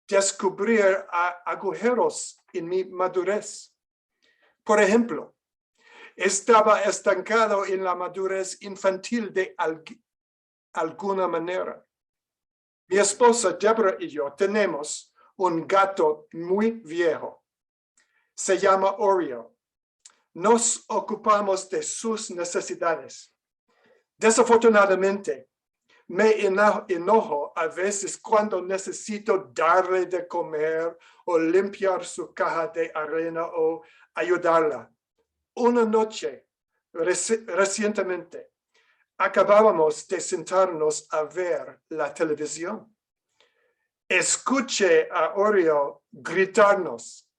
descubrir agujeros en mi madurez. Por ejemplo, estaba estancado en la madurez infantil de alguna manera. Mi esposa Deborah y yo tenemos un gato muy viejo. Se llama Oreo. Nos ocupamos de sus necesidades. Desafortunadamente, me enojo a veces cuando necesito darle de comer o limpiar su caja de arena o ayudarla. Una noche, recientemente, acabábamos de sentarnos a ver la televisión. Escuché a Oreo gritarnos.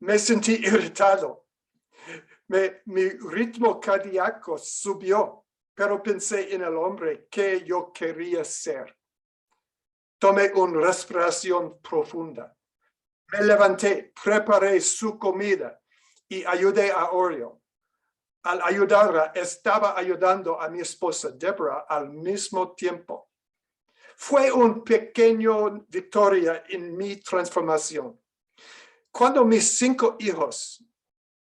Me sentí irritado. Mi ritmo cardíaco subió, pero pensé en el hombre que yo quería ser. Tomé una respiración profunda. Me levanté, preparé su comida y ayudé a Oreo. Al ayudarla, estaba ayudando a mi esposa Deborah al mismo tiempo. Fue una pequeña victoria en mi transformación. Cuando mis 5 hijos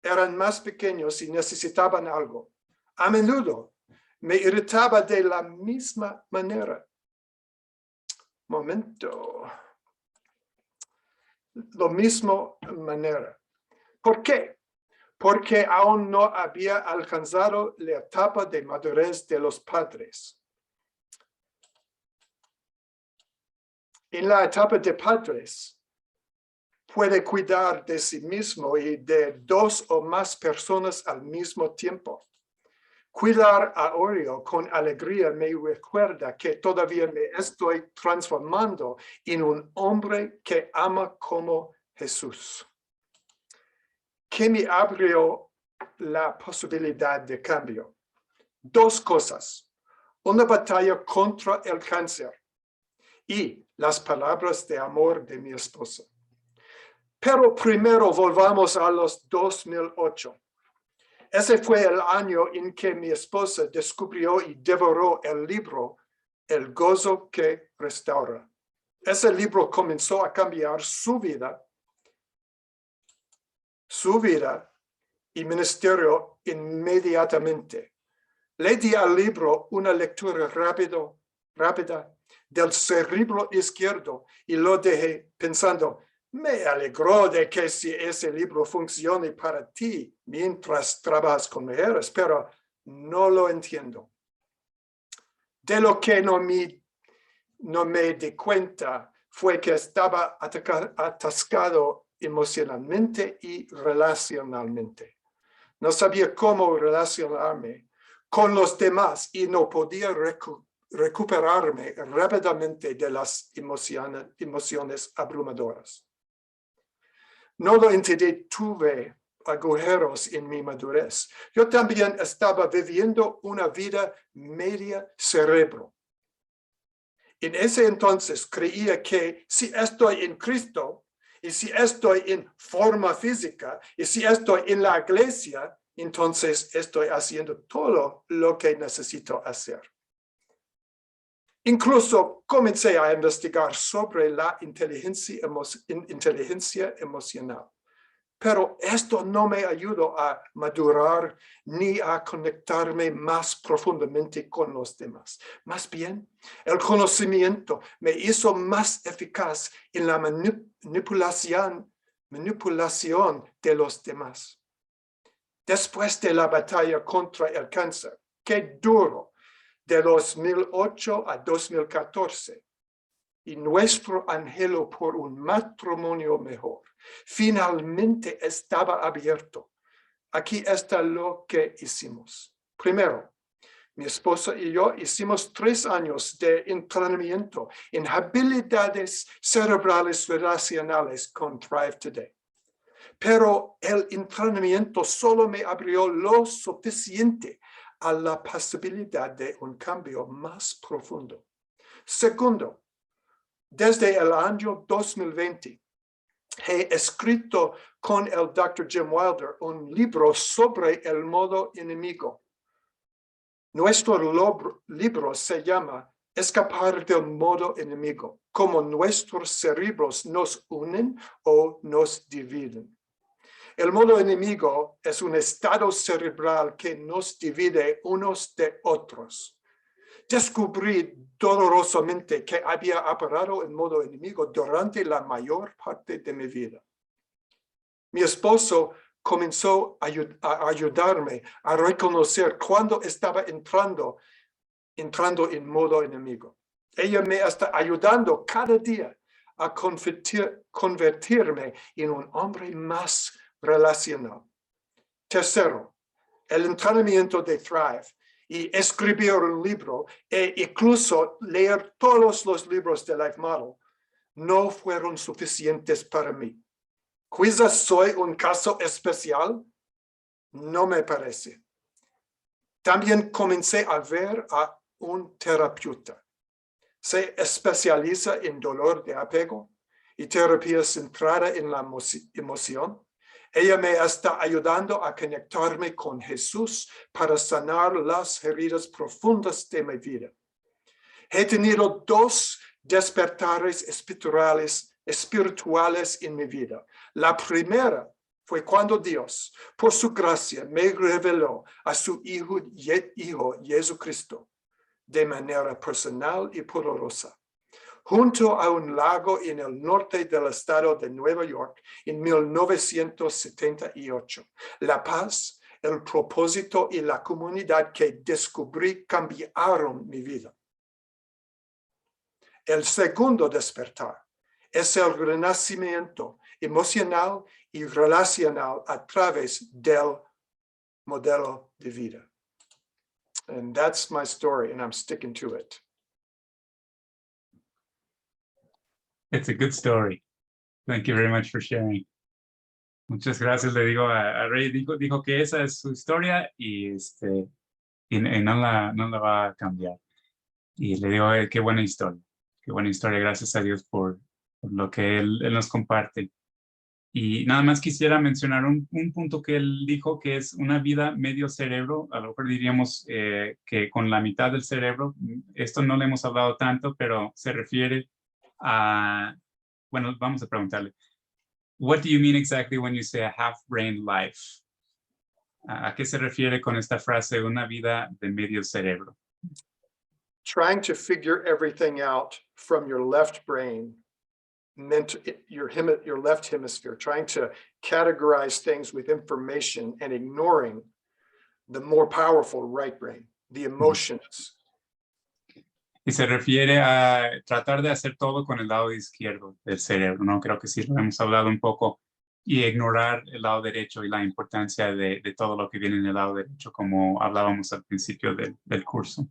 eran más pequeños y necesitaban algo, a menudo me irritaba de la misma manera. La misma manera. ¿Por qué? Porque aún no había alcanzado la etapa de madurez de los padres. En la etapa de padres, puede cuidar de sí mismo y de 2 o más personas al mismo tiempo. Cuidar a Oreo con alegría me recuerda que todavía me estoy transformando en un hombre que ama como Jesús. Que me abrió la posibilidad de cambio. 2 cosas. Una batalla contra el cáncer y las palabras de amor de mi esposa. Pero primero volvamos a los 2008. Ese fue el año en que mi esposa descubrió y devoró el libro El gozo que restaura. Ese libro comenzó a cambiar su vida y ministerio inmediatamente. Le di al libro una lectura rápida del cerebro izquierdo y lo dejé pensando, me alegro de que ese libro funcione para ti mientras trabajas con mujeres, pero no lo entiendo. De lo que no me di cuenta fue que estaba atascado emocionalmente y relacionalmente. No sabía cómo relacionarme con los demás y no podía recuperarme rápidamente de las emociones abrumadoras. No lo entendí, tuve agujeros en mi madurez. Yo también estaba viviendo una vida media cerebro. En ese entonces creía que si estoy en Cristo, y si estoy en forma física, y si estoy en la iglesia, entonces estoy haciendo todo lo que necesito hacer. Incluso comencé a investigar sobre la inteligencia emocional. Pero esto no me ayudó a madurar ni a conectarme más profundamente con los demás. Más bien, el conocimiento me hizo más eficaz en la manipulación de los demás. Después de la batalla contra el cáncer, que duró de 2008 a 2014, y nuestro anhelo por un matrimonio mejor finalmente estaba abierto. Aquí está lo que hicimos. Primero, mi esposa y yo hicimos 3 años de entrenamiento en habilidades cerebrales relacionales con Thrive Today. Pero el entrenamiento solo me abrió lo suficiente a la posibilidad de un cambio más profundo. Segundo, desde el año 2020, he escrito con el Dr. Jim Wilder un libro sobre el modo enemigo. Nuestro libro se llama escapar del modo enemigo, como nuestros cerebros nos unen o nos dividen. El modo enemigo es un estado cerebral que nos divide unos de otros. Descubrí dolorosamente que había operado en modo enemigo durante la mayor parte de mi vida. Mi esposo comenzó a ayudarme a reconocer cuando estaba entrando en modo enemigo. Ella me está ayudando cada día a convertirme en un hombre más relacional. Tercero, el entrenamiento de Thrive y escribir un libro e incluso leer todos los libros de Life Model no fueron suficientes para mí. ¿Quizás soy un caso especial? No me parece. También comencé a ver a un terapeuta. Se especializa en dolor de apego y terapia centrada en la emoción. Ella me está ayudando a conectarme con Jesús para sanar las heridas profundas de mi vida. He tenido 2 despertares espirituales en mi vida. La primera fue cuando Dios, por su gracia, me reveló a su Hijo Jesucristo de manera personal y poderosa. Junto a un lago en el norte del estado de Nueva York en 1978. La paz, el propósito y la comunidad que descubrí cambiaron mi vida. El segundo despertar es el renacimiento emocional y relacional a través del modelo de vida. And that's my story, and I'm sticking to it. It's a good story. Thank you very much for sharing. Muchas gracias, le digo a Ray, dijo que esa es su historia y no la va a cambiar. Y le digo, qué buena historia, gracias a Dios por lo que él nos comparte. Y nada más quisiera mencionar un punto que él dijo, que es una vida medio cerebro. A lo mejor diríamos que con la mitad del cerebro, esto no le hemos hablado tanto, pero se refiere a, bueno, vamos a preguntarle, what do you mean exactly when you say a half-brain life? ¿A qué se refiere con esta frase, una vida de medio cerebro? Trying to figure everything out from your left brain, your left hemisphere, trying to categorize things with information and ignoring the more powerful right brain, the emotions. Y se refiere a tratar de hacer todo con el lado izquierdo del cerebro, ¿no? Creo que sí lo hemos hablado un poco, y ignorar el lado derecho y la importancia de todo lo que viene en el lado derecho, como hablábamos al principio del curso.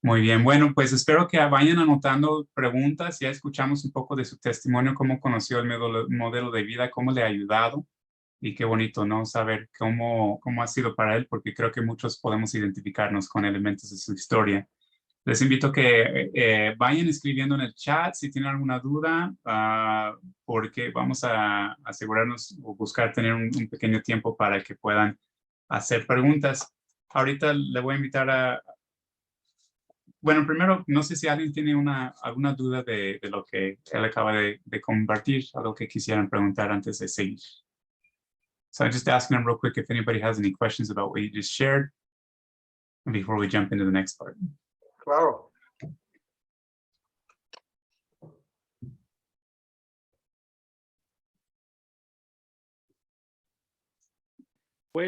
Muy bien, bueno, pues espero que vayan anotando preguntas. Ya escuchamos un poco de su testimonio, cómo conoció el modelo de vida, cómo le ha ayudado, y qué bonito, ¿no? Saber cómo ha sido para él, porque creo que muchos podemos identificarnos con elementos de su historia. Les invito a que vayan escribiendo en el chat si tienen alguna duda, porque vamos a asegurarnos o buscar tener un pequeño tiempo para que puedan hacer preguntas. Ahorita le voy a invitar a... Bueno, primero, no sé si alguien tiene alguna duda de lo que él acaba de compartir, algo que quisieran preguntar antes de seguir. So I'm just asking them real quick if anybody has any questions about what you just shared before we jump into the next part. Claro.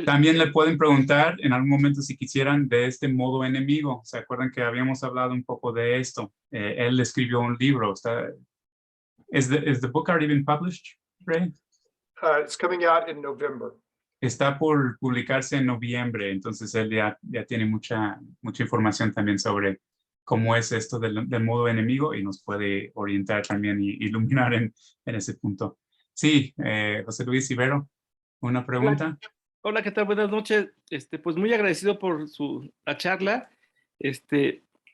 También le pueden preguntar en algún momento si quisieran de este modo enemigo. ¿Se acuerdan que habíamos hablado un poco de esto? Él escribió un libro. Is the book already been published, Ray? It's coming out in November. Está por publicarse en noviembre, entonces él ya tiene mucha información también sobre cómo es esto del modo enemigo, y nos puede orientar también y iluminar en ese punto. Sí, José Luis Ibero, ¿una pregunta? Hola, ¿qué tal? Buenas noches. Pues muy agradecido por la charla.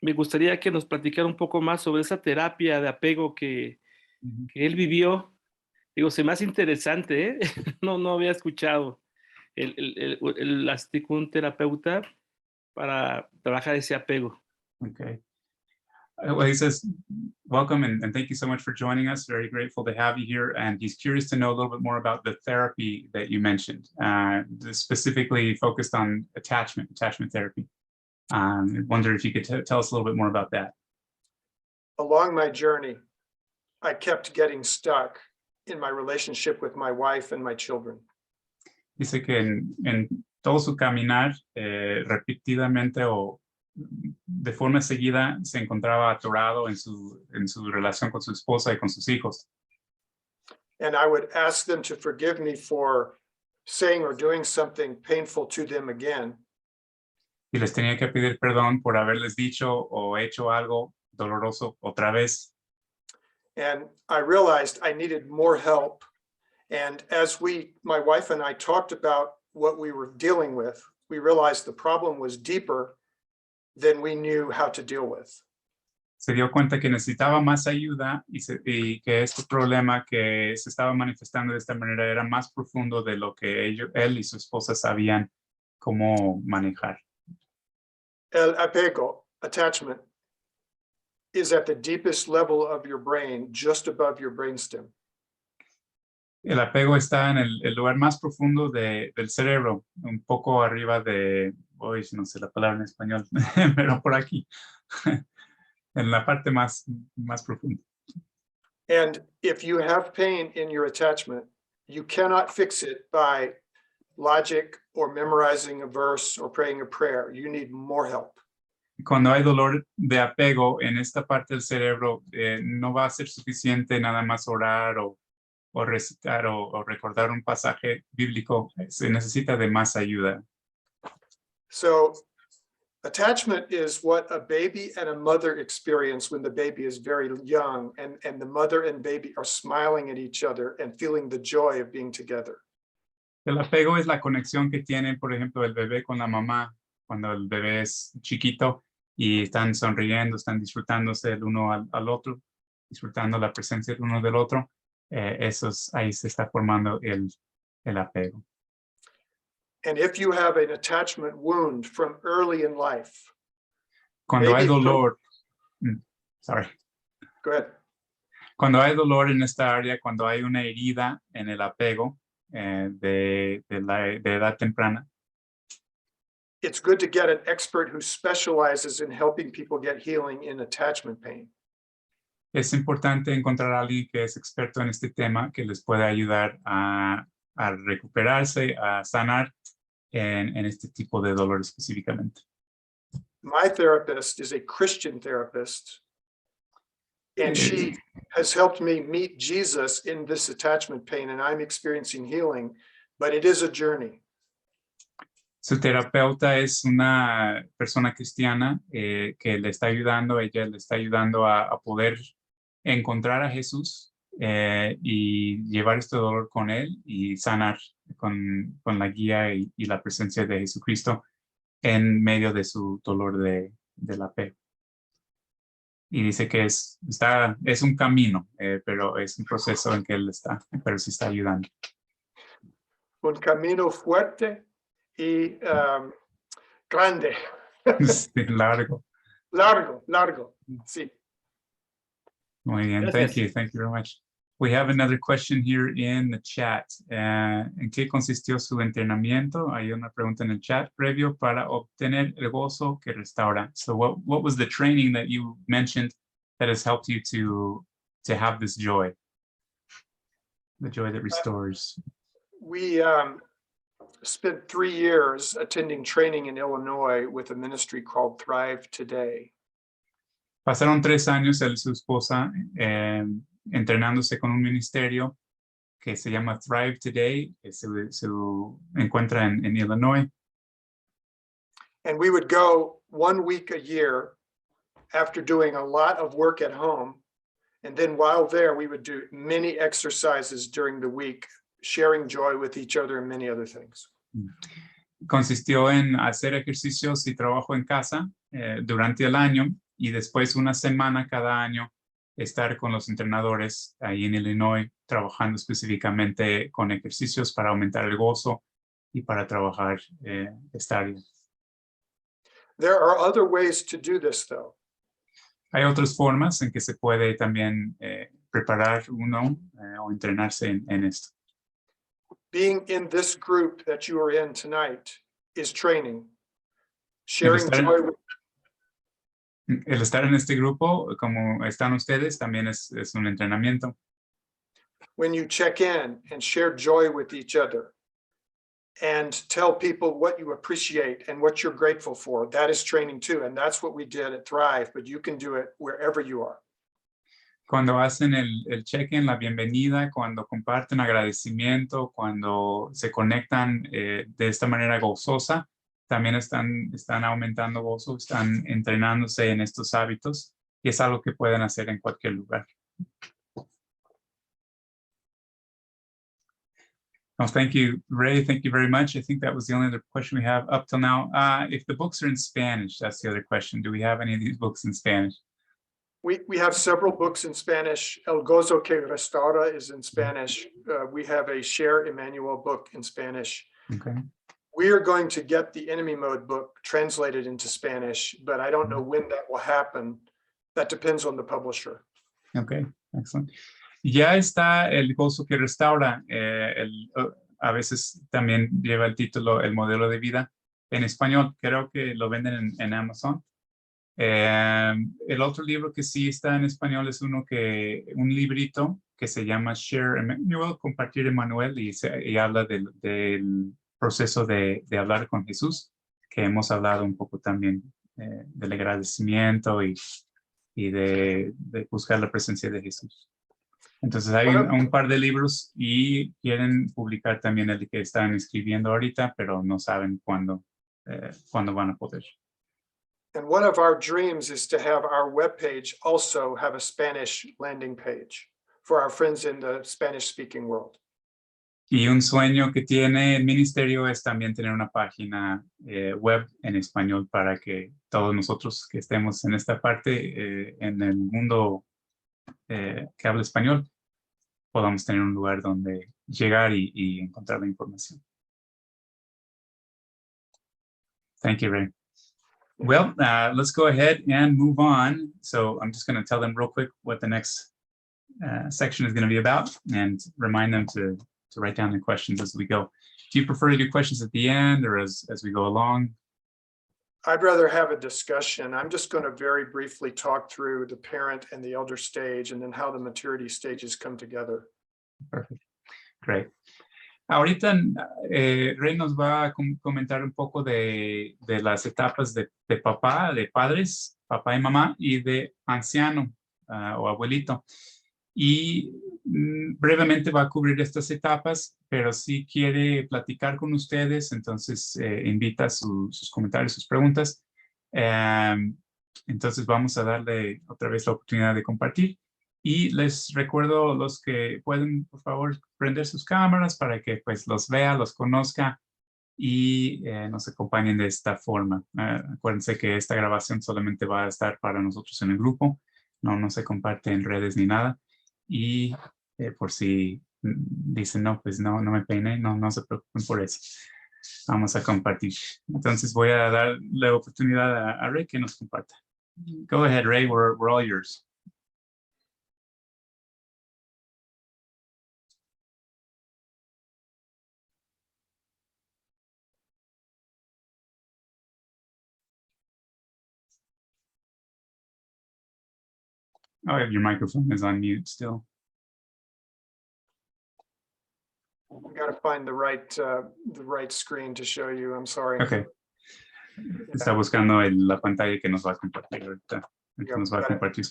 Me gustaría que nos platicara un poco más sobre esa terapia de apego que él vivió. Digo, se me hace interesante, ¿eh? No había escuchado un terapeuta para trabajar ese apego. Okay. Well, he says, welcome and thank you so much for joining us. Very grateful to have you here. And he's curious to know a little bit more about the therapy that you mentioned, specifically focused on attachment therapy. I wonder if you could tell us a little bit more about that. Along my journey, I kept getting stuck in my relationship with my wife and my children. Dice que en todo su caminar, repetidamente o de forma seguida se encontraba atorado en su relación con su esposa y con sus hijos. And I would ask them to forgive me for saying or doing something painful to them again. Y les tenía que pedir perdón por haberles dicho o hecho algo doloroso otra vez. And I realized I needed more help. And as my wife and I talked about what we were dealing with, we realized the problem was deeper than we knew how to deal with. Se dio cuenta que necesitaba más ayuda y que este problema que se estaba manifestando de esta manera era más profundo de lo que él y su esposa sabían cómo manejar. El apego, attachment, is at the deepest level of your brain, just above your brainstem. El apego está en el lugar más profundo del cerebro, un poco arriba de, hoy no sé la palabra en español, pero por aquí, en la parte más profunda. And if you have pain in your attachment, you cannot fix it by logic or memorizing a verse or praying a prayer. You need more help. Cuando hay dolor de apego en esta parte del cerebro, no va a ser suficiente nada más orar o recitar o recordar un pasaje bíblico. Se necesita de más ayuda. So attachment is what a baby and a mother experience when the baby is very young and the mother and baby are smiling at each other and feeling the joy of being together. El apego es la conexión que tiene, por ejemplo, el bebé con la mamá cuando el bebé es chiquito y están sonriendo, están disfrutándose el uno al otro, disfrutando la presencia del uno del otro. Ahí se está formando el apego. And if you have an attachment wound from early in life, Cuando hay dolor, Go ahead. Cuando hay dolor en esta área, cuando hay una herida en el apego de edad temprana, It's good to get an expert who specializes in helping people get healing in attachment pain. es importante encontrar a alguien que es experto en este tema, que les pueda ayudar a recuperarse, a sanar en este tipo de dolor específicamente. My therapist is a Christian therapist, and she has helped me meet Jesus in this attachment pain, and I'm experiencing healing, but it is a journey. Su terapeuta es una persona cristiana que le está ayudando, ella le está ayudando a poder encontrar a Jesús y llevar este dolor con él y sanar con la guía y la presencia de Jesucristo en medio de su dolor del apego. Y dice que es un camino, pero es un proceso en que él está, pero sí está ayudando. Un camino fuerte y grande. Sí, largo. Largo, sí. Muy bien, thank you very much. We have another question here in the chat. ¿En qué consistió su entrenamiento? Hay una pregunta en el chat previo para obtener el gozo que restaura. So what was the training that you mentioned that has helped you to have this joy? The joy that restores. We spent 3 years attending training in Illinois with a ministry called Thrive Today. Pasaron 3 años él y su esposa entrenándose con un ministerio que se llama Thrive Today, que se encuentra en Illinois. And we would go 1 week a year after doing a lot of work at home. And then while there, we would do many exercises during the week, sharing joy with each other and many other things. Consistió en hacer ejercicios y trabajo en casa durante el año y después una semana cada año estar con los entrenadores ahí en Illinois trabajando específicamente con ejercicios para aumentar el gozo y para trabajar esta área. There are other ways to do this, though. Hay otras formas en que se puede también preparar uno o entrenarse en esto. Being in this group that you are in tonight is training. El Sharing joy with estar en este grupo, como están ustedes, también es un entrenamiento. when you check in and share joy with each other and tell people what you appreciate and what you're grateful for. That is training too. And that's what we did at Thrive, but you can do it wherever you are. Cuando hacen el check-in, la bienvenida, cuando comparten agradecimiento, cuando se conectan de esta manera gozosa, también están aumentando gozo, están entrenándose en estos hábitos y es algo que pueden hacer en cualquier lugar. Well, thank you, Ray. Thank you very much. I think that was the only other question we have up till now. If the books are in Spanish, that's the other question. Do we have any of these books in Spanish? We have several books in Spanish. El Gozo que Restaura is in Spanish. We have a Share Emmanuel book in Spanish. Okay. We are going to get the Enemy Mode book translated into Spanish, but I don't know when that will happen. That depends on the publisher. Okay, excellent. Ya está el gozo que restaura. A veces también lleva el título El modelo de vida en español. Creo que lo venden en Amazon. El otro libro que sí está en español es un librito que se llama Share Emmanuel, Compartir Emmanuel, y habla del proceso de hablar con Jesús, que hemos hablado un poco también del agradecimiento y de buscar la presencia de Jesús. Entonces hay un par de libros y quieren publicar también el que están escribiendo ahorita, pero no saben cuándo van a poder. And one of our dreams is to have our webpage also have a Spanish landing page for our friends in the Spanish-speaking world. Y un sueño que tiene el ministerio es también tener una página web en español para que todos nosotros que estemos en esta parte, en el mundo que habla español, podamos tener un lugar donde llegar y encontrar la información. Thank you, Ray. Well, let's go ahead and move on. So I'm just going to tell them real quick what the next section is going to be about and remind them to write down their questions as we go. Do you prefer to do questions at the end or as we go along? I'd rather have a discussion. I'm just going to very briefly talk through the parent and the elder stage and then how the maturity stages come together. Perfect. Great. Ahorita Ray nos va a comentar un poco de las etapas de papá, de padres, papá y mamá, y de anciano o abuelito. Y brevemente va a cubrir estas etapas, pero si quiere platicar con ustedes, entonces invita sus comentarios, sus preguntas. Entonces vamos a darle otra vez la oportunidad de compartir. Y les recuerdo los que pueden, por favor, prender sus cámaras para que pues los vea, los conozca y nos acompañen de esta forma. Acuérdense que esta grabación solamente va a estar para nosotros en el grupo, no se comparte en redes ni nada. Y por si dicen, no, pues no me peiné, no se preocupen por eso. Vamos a compartir. Entonces voy a dar la oportunidad a Ray que nos comparta. Go ahead, Ray, we're all yours. Oh, your microphone is on mute still. I got to find the right screen to show you. I'm sorry. Okay. Está buscando la pantalla que nos va a compartir ahorita. Nos va a compartir.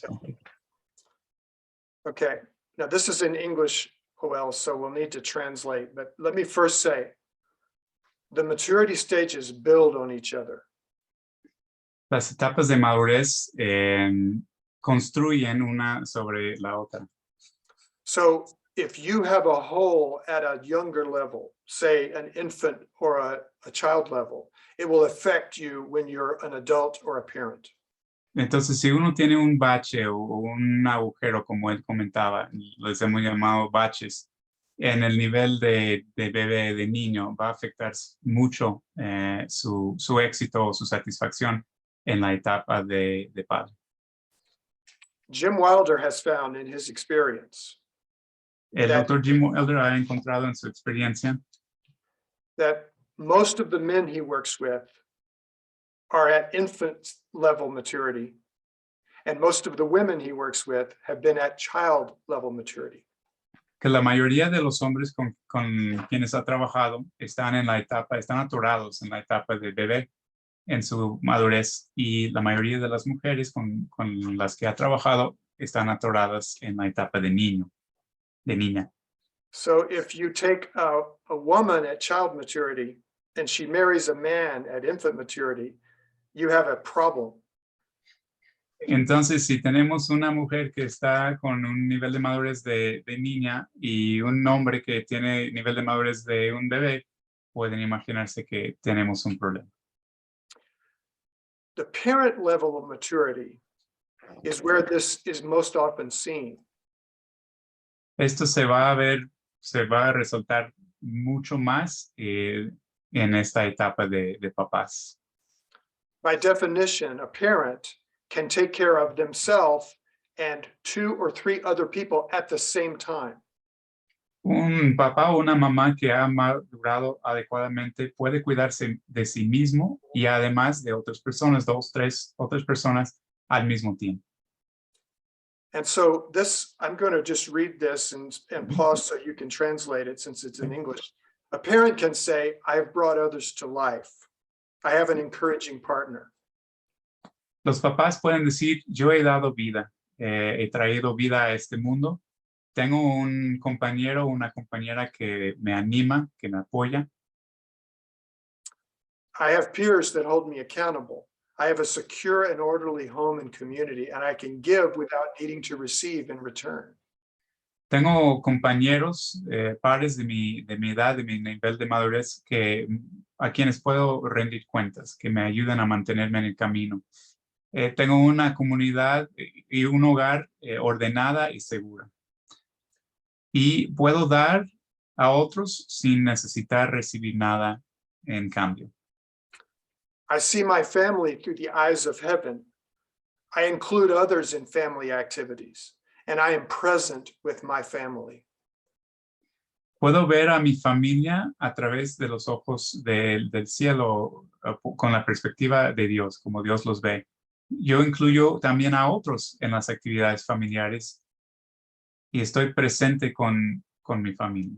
Okay. Now this is in English, Joel, so we'll need to translate. But let me first say, the maturity stages build on each other. Las etapas de madurez construyen una sobre la otra. So if you have a hole at a younger level, say an infant or a child level, it will affect you when you're an adult or a parent. Entonces, si uno tiene un bache o un agujero, como él comentaba, les hemos llamado baches, en el nivel de bebé, de niño, va a afectar mucho su éxito o su satisfacción en la etapa de padre. Jim Wilder has found in his experience El doctor Jim Elder ha encontrado en su experiencia that most of the men he works with are at infant level maturity, and most of the women he works with have been at child level maturity. que la mayoría de los hombres con quienes ha trabajado están atorados en la etapa de bebé en su madurez, y la mayoría de las mujeres con las que ha trabajado están atoradas en la etapa de niña. So if you take a woman at child maturity and she marries a man at infant maturity, you have a problem. Entonces, si tenemos una mujer que está con un nivel de madurez de niña y un hombre que tiene nivel de madurez de un bebé, pueden imaginarse que tenemos un problema. The parent level of maturity is where this is most often seen. Esto se va a resaltar mucho más en esta etapa de papás. By definition, a parent can take care of themselves and 2 or 3 other people at the same time. Un papá o una mamá que ha madurado adecuadamente puede cuidarse de sí mismo y además de otras personas, 2, 3 otras personas al mismo tiempo. And so this, I'm going to just read this and pause so you can translate it since it's in English. A parent can say, I have brought others to life. I have an encouraging partner. Los papás pueden decir, yo he dado vida, he traído vida a este mundo. Tengo un compañero o una compañera que me anima, que me apoya. I have peers that hold me accountable. I have a secure and orderly home and community, and I can give without needing to receive in return. Tengo compañeros, pares de mi edad, de mi nivel de madurez, a quienes puedo rendir cuentas, que me ayudan a mantenerme en el camino. Tengo una comunidad y un hogar ordenada y segura. Y puedo dar a otros sin necesitar recibir nada en cambio. I see my family through the eyes of heaven. I include others in family activities, and I am present with my family. Puedo ver a mi familia a través de los ojos del cielo, con la perspectiva de Dios, como Dios los ve. Yo incluyo también a otros en las actividades familiares y estoy presente con mi familia.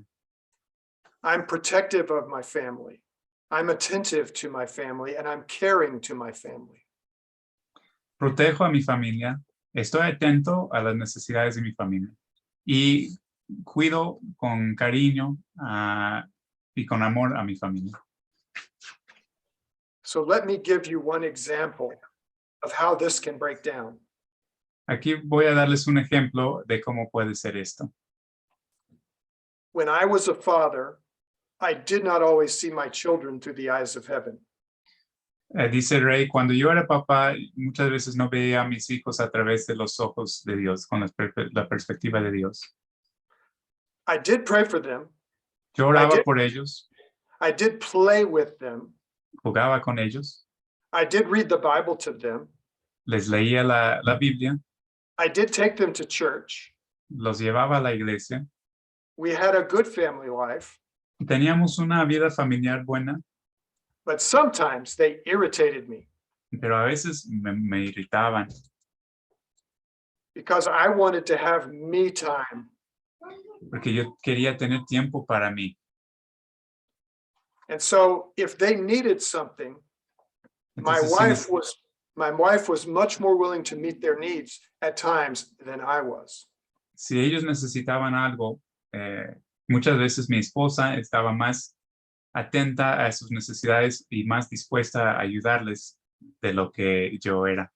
I'm protective of my family. I'm attentive to my family, and I'm caring to my family. Protejo a mi familia, estoy atento a las necesidades de mi familia y cuido con cariño y con amor a mi familia. So let me give you one example of how this can break down. Aquí voy a darles un ejemplo de cómo puede ser esto. When I was a father, I did not always see my children through the eyes of heaven. Dice Ray, cuando yo era papá, muchas veces no veía a mis hijos a través de los ojos de Dios, con la perspectiva de Dios. I did pray for them. Yo oraba por ellos, I did play with them. jugaba con ellos, I did read the Bible to them. les leía la Biblia, I did take them to church. los llevaba a la iglesia. We had a good family life, Teníamos una vida familiar buena, but sometimes they irritated me pero a veces me irritaban because I wanted to have me time. porque yo quería tener tiempo para mí. And so if they needed something, my Entonces, wife was much more willing to meet their needs at times than I was. si ellos necesitaban algo, muchas veces mi esposa estaba más atenta a sus necesidades y más dispuesta a ayudarles de lo que yo era.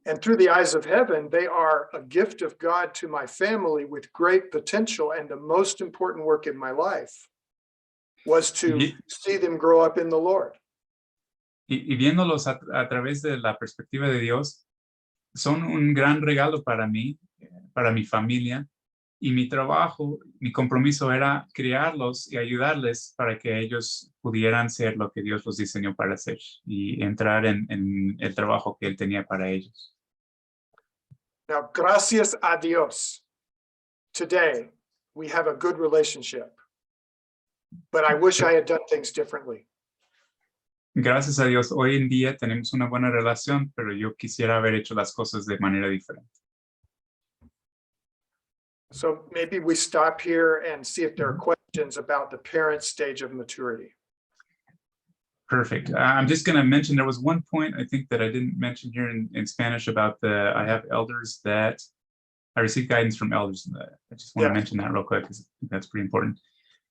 And through the eyes of heaven, they are a gift of God to my family with great potential. And the most important work in my life was to see them grow up in the Lord. Y viéndolos a través de la perspectiva de Dios, son un gran regalo para mí, para mi familia, y mi trabajo, mi compromiso era criarlos y ayudarles para que ellos pudieran ser lo que Dios los diseñó para hacer y entrar en el trabajo que Él tenía para ellos. Now, gracias a Dios, today we have a good relationship, but I wish I had done things differently. Gracias a Dios, hoy en día tenemos una buena relación, pero yo quisiera haber hecho las cosas de manera diferente. So maybe we stop here and see if there are questions about the parent stage of maturity. Perfect. I'm just going to mention, there was one point I think that I didn't mention here in Spanish about I have elders that I receive guidance from elders. I just want to mention that real quick because that's pretty important.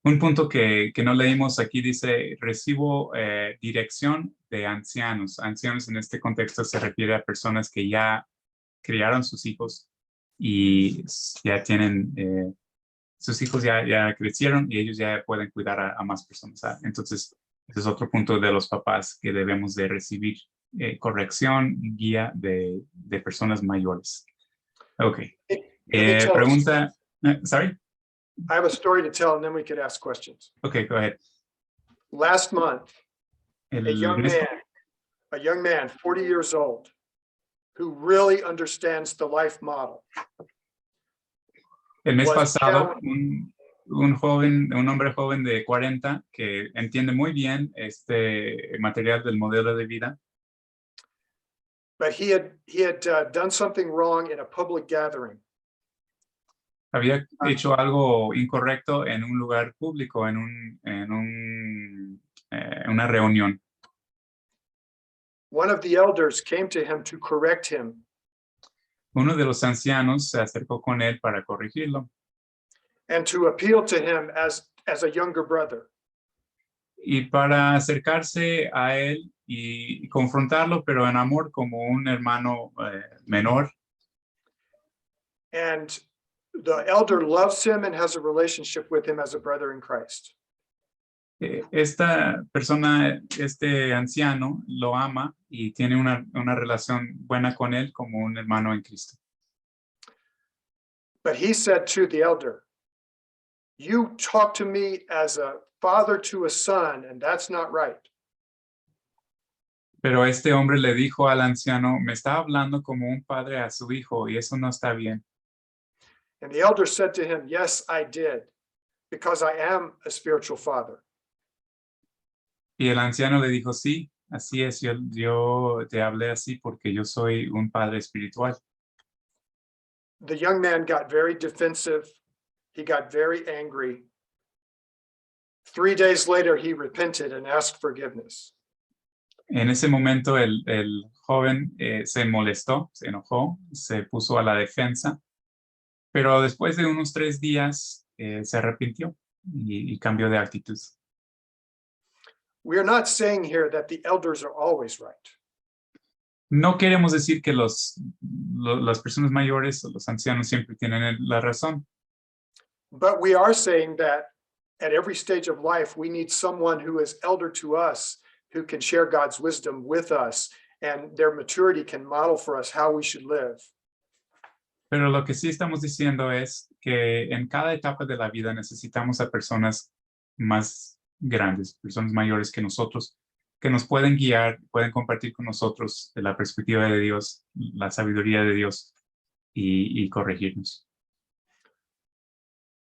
Un punto que no leímos aquí dice, recibo dirección de ancianos. Ancianos en este contexto se refiere a personas que ya criaron sus hijos y ya tienen, sus hijos ya crecieron y ellos ya pueden cuidar a más personas. Entonces, ese es otro punto de los papás que debemos de recibir corrección, guía de personas mayores. Ok. Pregunta, sorry? I have a story to tell and then we could ask questions. Okay, go ahead. Last month, a young man, 40 years old, who really understands the life model. El mes pasado, un hombre joven de 40 que entiende muy bien este material del modelo de vida. But he had done something wrong in a public gathering. Había hecho algo incorrecto en un lugar público, en una reunión. One of the elders came to him to correct him. Uno de los ancianos se acercó con él para corregirlo. And to appeal to him as a younger brother. Y para acercarse a él y confrontarlo, pero en amor como un hermano menor. And the elder loves him and has a relationship with him as a brother in Christ. Esta persona, este anciano, lo ama y tiene una relación buena con él como un hermano en Cristo. But he said to the elder, "You talk to me as a father to a son, and that's not right." Pero este hombre le dijo al anciano, me está hablando como un padre a su hijo y eso no está bien. And the elder said to him, "Yes, I did, because I am a spiritual father." Y el anciano le dijo, sí, así es, yo te hablé así porque yo soy un padre espiritual. The young man got very defensive. He got very angry. 3 days later, he repented and asked forgiveness. En ese momento el joven se molestó, se enojó, se puso a la defensa, pero después de unos 3 días se arrepintió y cambió de actitud. We are not saying here that the elders are always right. No queremos decir que las personas mayores o los ancianos siempre tienen la razón. But we are saying that at every stage of life, we need someone who is elder to us, who can share God's wisdom with us, and their maturity can model for us how we should live. Pero lo que sí estamos diciendo es que en cada etapa de la vida necesitamos a personas más grandes, personas mayores que nosotros, que nos pueden guiar, pueden compartir con nosotros de la perspectiva de Dios, la sabiduría de Dios y corregirnos.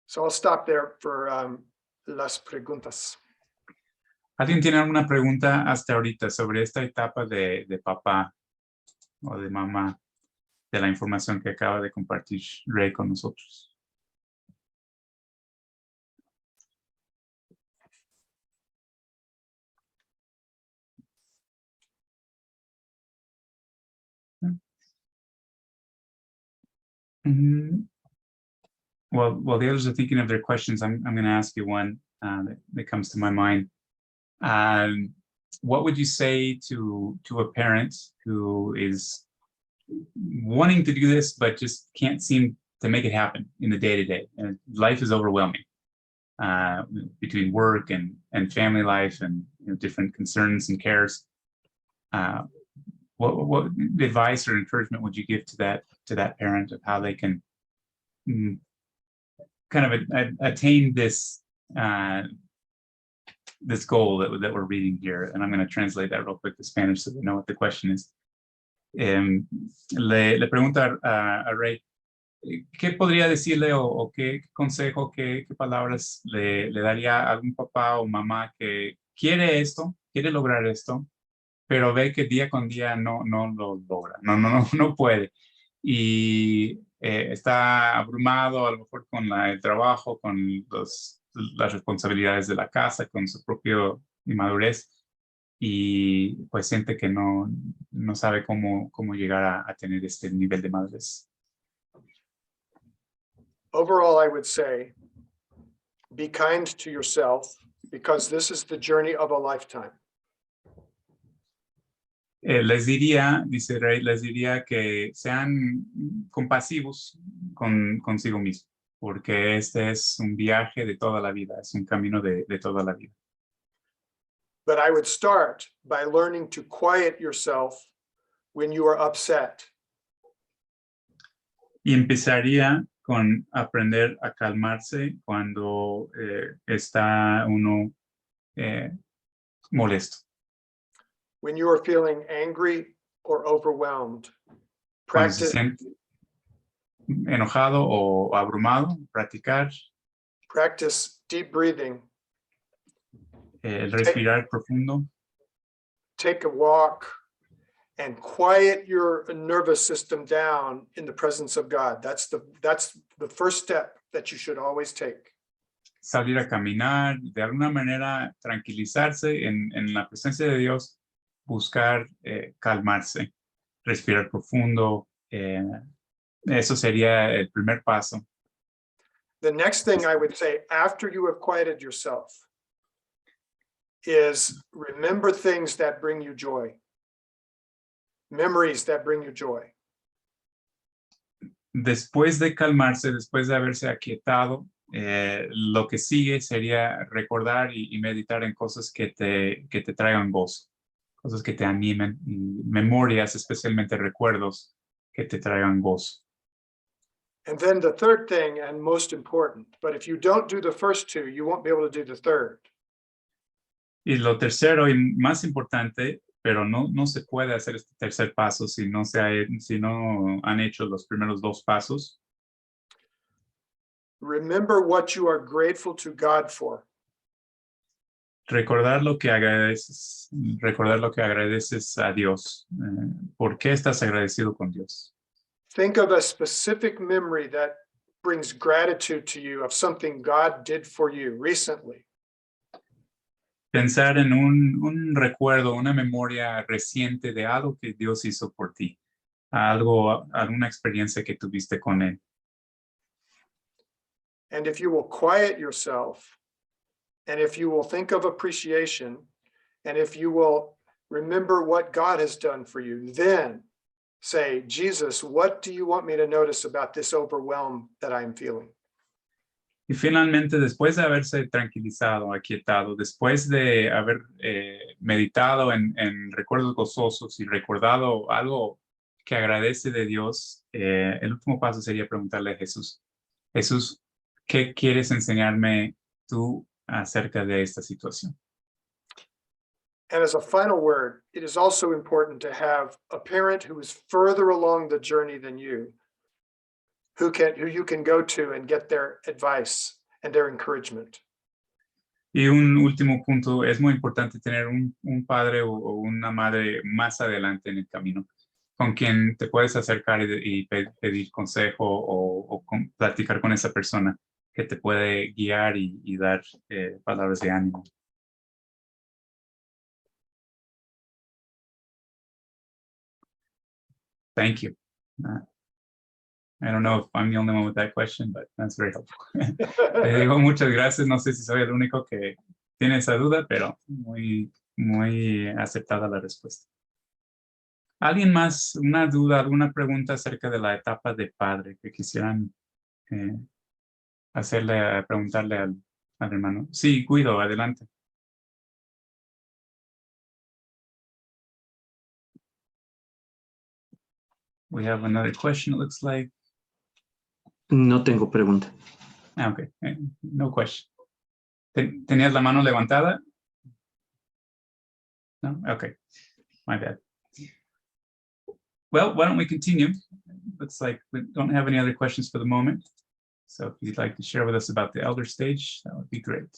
So I'll stop there for las preguntas. ¿Alguien tiene alguna pregunta hasta ahorita sobre esta etapa de papá o de mamá, de la información que acaba de compartir Ray con nosotros? While the others are thinking of their questions, I'm going to ask you one that comes to my mind. What would you say to a parent who is wanting to do this, but just can't seem to make it happen in the day-to-day? And life is overwhelming between work and family life and different concerns and cares. What advice or encouragement would you give to that parent of how they can kind of attain this this goal that we're reading here? And I'm going to translate that real quick to Spanish so we know what the question is. Le pregunta a Ray, ¿qué podría decirle o qué consejo, qué palabras le daría a algún papá o mamá que quiere esto, quiere lograr esto, pero ve que día con día no lo logra, no puede? Y está abrumado a lo mejor con el trabajo, con las responsabilidades de la casa, con su propio inmadurez, y pues siente que no sabe cómo llegar a tener este nivel de madurez. Overall, I would say, be kind to yourself because this is the journey of a lifetime. Les diría, dice Ray, les diría que sean compasivos consigo mismo, porque este es un viaje de toda la vida, es un camino de toda la vida. But I would start by learning to quiet yourself when you are upset. Y empezaría con aprender a calmarse cuando está uno molesto. When you are feeling angry or overwhelmed, Cuando se practice, siente enojado o abrumado, practicar practice deep breathing, el respirar profundo, take a walk, and quiet your nervous system down in the presence of God. That's the first step that you should always take. salir a caminar, de alguna manera tranquilizarse en la presencia de Dios, buscar calmarse, respirar profundo. Eso sería el primer paso. The next thing I would say after you have quieted yourself is remember things that bring you joy, memories that bring you joy. Después de calmarse, después de haberse aquietado, lo que sigue sería recordar y meditar en cosas que te traigan gozo, cosas que te animen, y memorias, especialmente recuerdos que te traigan gozo. And then the third thing, and most important, but if you don't do the first two, you won't be able to do the third. Y lo tercero y más importante, pero no se puede hacer este tercer paso si no han hecho los primeros dos pasos. Remember what you are grateful to God for. Recordar lo que agradeces a Dios. ¿Por qué estás agradecido con Dios? Think of a specific memory that brings gratitude to you of something God did for you recently. Pensar en un recuerdo, una memoria reciente de algo que Dios hizo por ti, alguna experiencia que tuviste con Él. And if you will quiet yourself, and if you will think of appreciation, and if you will remember what God has done for you, then say, Jesus, what do you want me to notice about this overwhelm that I'm feeling? Y finalmente, después de haberse tranquilizado, aquietado, después de haber meditado en recuerdos gozosos y recordado algo que agradece de Dios, el último paso sería preguntarle a Jesús, Jesús, ¿qué quieres enseñarme tú acerca de esta situación? And as a final word, it is also important to have a parent who is further along the journey than you, who you can go to and get their advice and their encouragement. Y un último punto, es muy importante tener un padre o una madre más adelante en el camino, con quien te puedes acercar y pedir consejo o platicar con esa persona que te puede guiar y dar palabras de ánimo. Thank you. I don't know if I'm the only one with that question, but that's very helpful. Le digo muchas gracias. No sé si soy el único que tiene esa duda, pero muy aceptada la respuesta. ¿Alguien más, una duda, alguna pregunta acerca de la etapa de padre que quisieran preguntarle al hermano? Sí, Guido, adelante. We have another question, it looks like. No tengo pregunta. Okay, no question. ¿Tenías la mano levantada? No, okay, my bad. Well, why don't we continue? Looks like we don't have any other questions for the moment. So if you'd like to share with us about the elder stage, that would be great.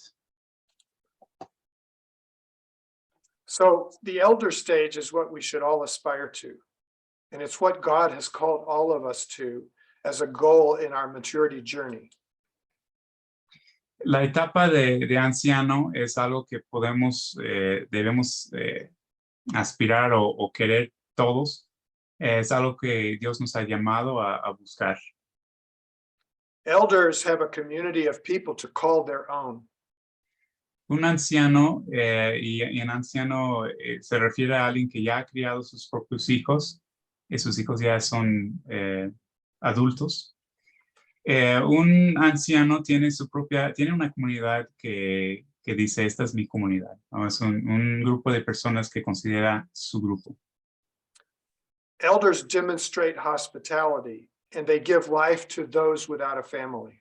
So the elder stage is what we should all aspire to. And it's what God has called all of us to as a goal in our maturity journey. La etapa de anciano es algo que debemos aspirar o querer todos. Es algo que Dios nos ha llamado a buscar. Elders have a community of people to call their own. Un anciano, y en anciano se refiere a alguien que ya ha criado sus propios hijos, y sus hijos ya son adultos. Un anciano tiene una comunidad que dice, esta es mi comunidad, ¿no? Es un grupo de personas que considera su grupo. Elders demonstrate hospitality, and they give life to those without a family.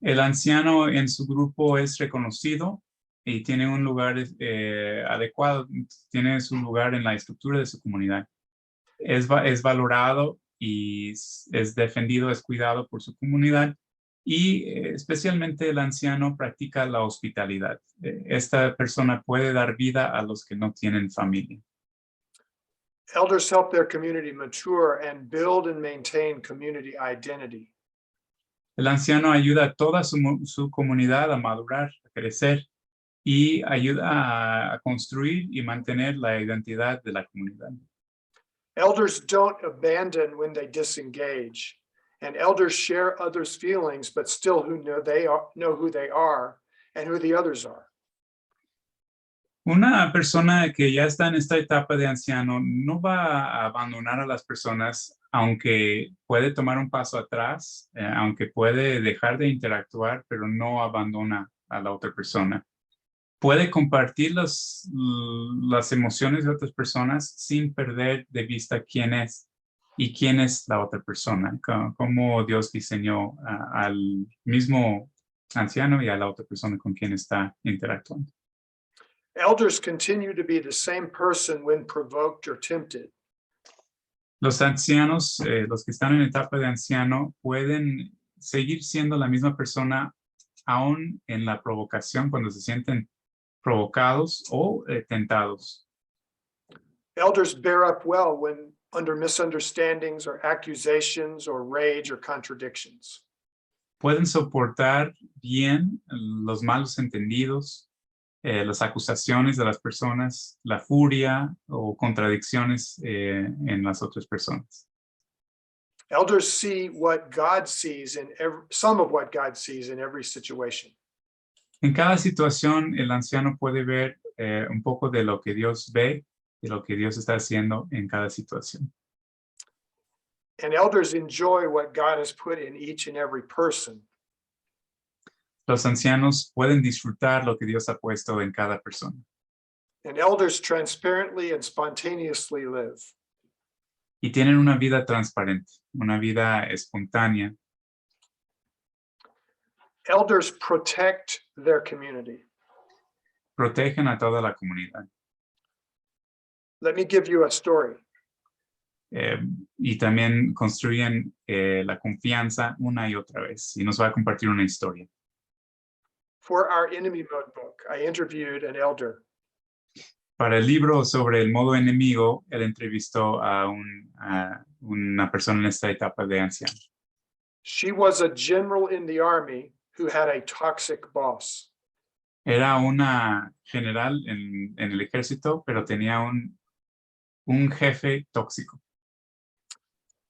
El anciano en su grupo es reconocido y tiene un lugar adecuado, tiene su lugar en la estructura de su comunidad. Es valorado y es defendido, es cuidado por su comunidad, y especialmente el anciano practica la hospitalidad. Esta persona puede dar vida a los que no tienen familia. Elders help their community mature and build and maintain community identity. El anciano ayuda a toda su comunidad a madurar, a crecer, y ayuda a construir y mantener la identidad de la comunidad. Elders don't abandon when they disengage, and elders share others' feelings, but still know who they are and who the others are. Una persona que ya está en esta etapa de anciano no va a abandonar a las personas, aunque puede tomar un paso atrás, aunque puede dejar de interactuar, pero no abandona a la otra persona. Puede compartir las emociones de otras personas sin perder de vista quién es y quién es la otra persona, cómo Dios diseñó al mismo anciano y a la otra persona con quien está interactuando. Elders continue to be the same person when provoked or tempted. Los ancianos, los que están en etapa de anciano, pueden seguir siendo la misma persona aún en la provocación, cuando se sienten provocados o tentados. Elders bear up well when under misunderstandings or accusations or rage or contradictions. Pueden soportar bien los malos entendidos, las acusaciones de las personas, la furia o contradicciones en las otras personas. Elders see what God sees in some of what God sees in every situation. En cada situación, el anciano puede ver un poco de lo que Dios ve, de lo que Dios está haciendo en cada situación. And elders enjoy what God has put in each and every person. Los ancianos pueden disfrutar lo que Dios ha puesto en cada persona. And elders transparently and spontaneously live. Y tienen una vida transparente, una vida espontánea. Elders protect their community. Protegen a toda la comunidad. Let me give you a story. Y también construyen la confianza una y otra vez. Y nos va a compartir una historia. For our enemy mode book, I interviewed an elder. Para el libro sobre el modo enemigo, él entrevistó a una persona en esta etapa de anciano. She was a general in the army who had a toxic boss. Era una general en el ejército, pero tenía un jefe tóxico.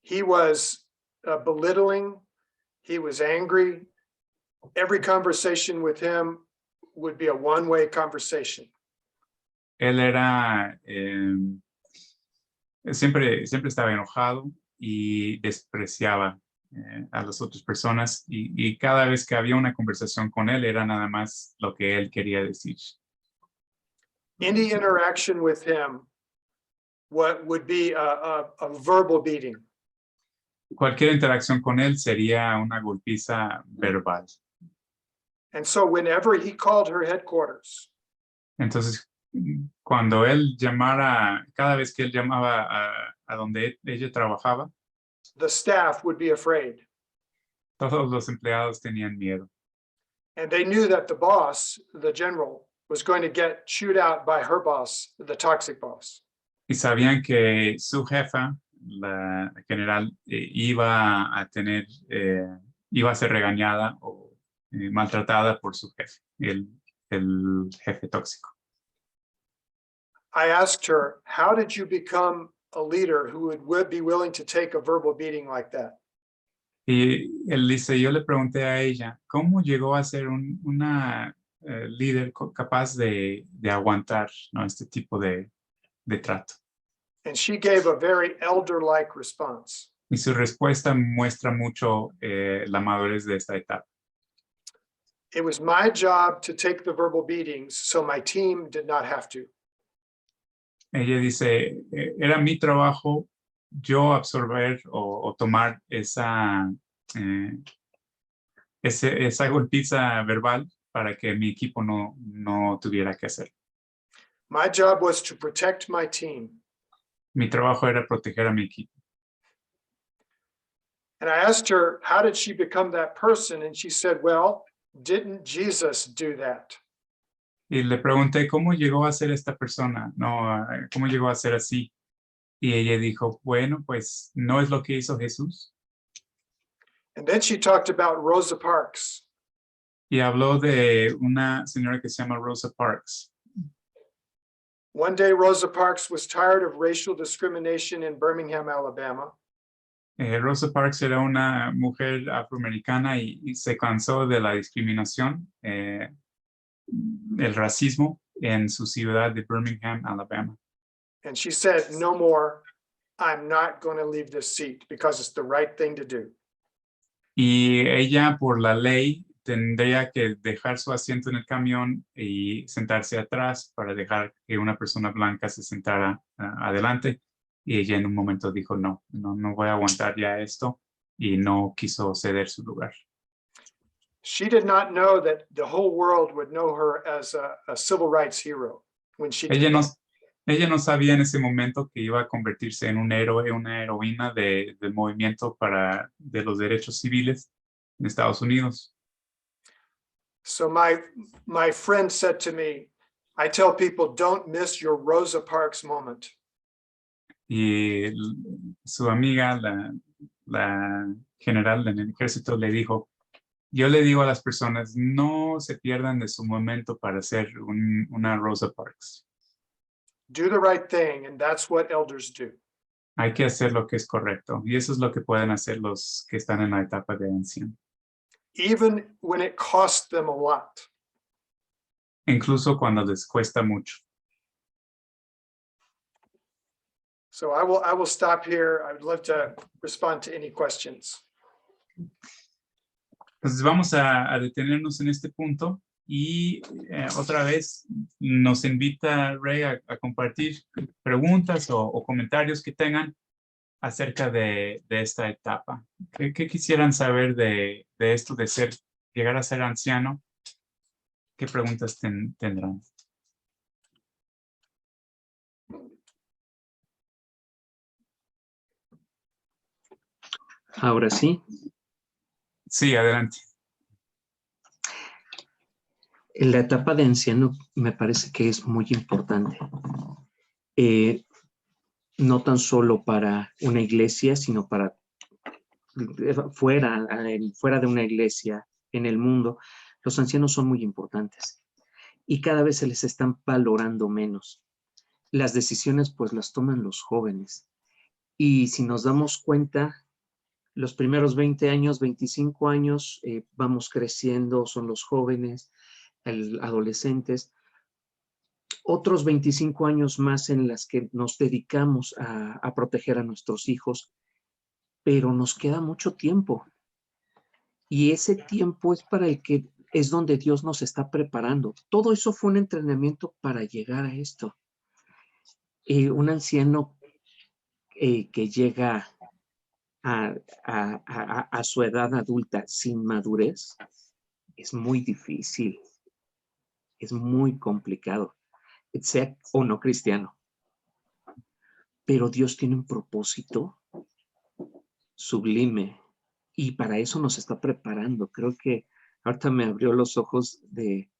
He was belittling. He was angry. Every conversation with him would be a one-way conversation. Él era, siempre estaba enojado y despreciaba a las otras personas, y cada vez que había una conversación con él era nada más lo que él quería decir. Any interaction with him would be a verbal beating. Cualquier interacción con él sería una golpiza verbal. And so whenever he called her headquarters, Entonces, cada vez que él llamaba a donde ella trabajaba, the staff would be afraid. todos los empleados tenían miedo. And they knew that the boss, the general, was going to get chewed out by her boss, the toxic boss. Y sabían que su jefa, la general, iba a ser regañada o maltratada por su jefe, el jefe tóxico. I asked her, how did you become a leader who would be willing to take a verbal beating like that? Y él dice, yo le pregunté a ella, ¿cómo llegó a ser una líder capaz de aguantar, ¿no?, este tipo de trato? And she gave a very elder-like response. Y su respuesta muestra mucho la madurez de esta etapa. It was my job to take the verbal beatings, so my team did not have to. Ella dice, era mi trabajo yo absorber o tomar esa golpiza verbal para que mi equipo no tuviera que hacer. My job was to protect my team. Mi trabajo era proteger a mi equipo. And I asked her, how did she become that person? And she said, well, didn't Jesus do that? Y le pregunté, ¿cómo llegó a ser esta persona? No, ¿cómo llegó a ser así? Y ella dijo, bueno, pues, ¿no es lo que hizo Jesús? And then she talked about Rosa Parks. Y habló de una señora que se llama Rosa Parks. One day, Rosa Parks was tired of racial discrimination in Birmingham, Alabama. Rosa Parks era una mujer afroamericana y se cansó de la discriminación, el racismo en su ciudad de Birmingham, Alabama. And she said, no more, I'm not going to leave this seat because it's the right thing to do. Y ella, por la ley, tendría que dejar su asiento en el camión y sentarse atrás para dejar que una persona blanca se sentara adelante. Y ella en un momento dijo, no voy a aguantar ya esto, y no quiso ceder su lugar. She did not know that the whole world would know her as a civil rights hero when she did that. Ella no sabía en ese momento que iba a convertirse en un héroe, una heroína del movimiento de los derechos civiles en Estados Unidos. So my friend said to me, I tell people, don't miss your Rosa Parks moment. Y su amiga, la general en el ejército, le dijo, yo le digo a las personas, no se pierdan de su momento para ser una Rosa Parks. Do the right thing, and that's what elders do. Hay que hacer lo que es correcto, y eso es lo que pueden hacer los que están en la etapa de anciano. Even when it costs them a lot. Incluso cuando les cuesta mucho. So I will stop here. I would love to respond to any questions. Entonces vamos a detenernos en este punto y otra vez nos invita Ray a compartir preguntas o comentarios que tengan acerca de esta etapa. ¿Qué quisieran saber de esto de llegar a ser anciano? ¿Qué preguntas tendrán? Ahora sí. Sí, adelante. En la etapa de anciano me parece que es muy importante. No tan solo para una iglesia, sino para fuera de una iglesia, en el mundo. Los ancianos son muy importantes y cada vez se les están valorando menos. Las decisiones pues las toman los jóvenes. Y si nos damos cuenta, los primeros 20 años, 25 años, vamos creciendo, son los jóvenes, adolescentes. Otros 25 años más en las que nos dedicamos a proteger a nuestros hijos, pero nos queda mucho tiempo. Y ese tiempo es para el que es donde Dios nos está preparando. Todo eso fue un entrenamiento para llegar a esto. Un anciano que llega a su edad adulta sin madurez es muy difícil, es muy complicado, sea o no cristiano. pero Dios tiene un propósito sublime y para eso nos está preparando. Creo que ahorita me abrió los ojos de,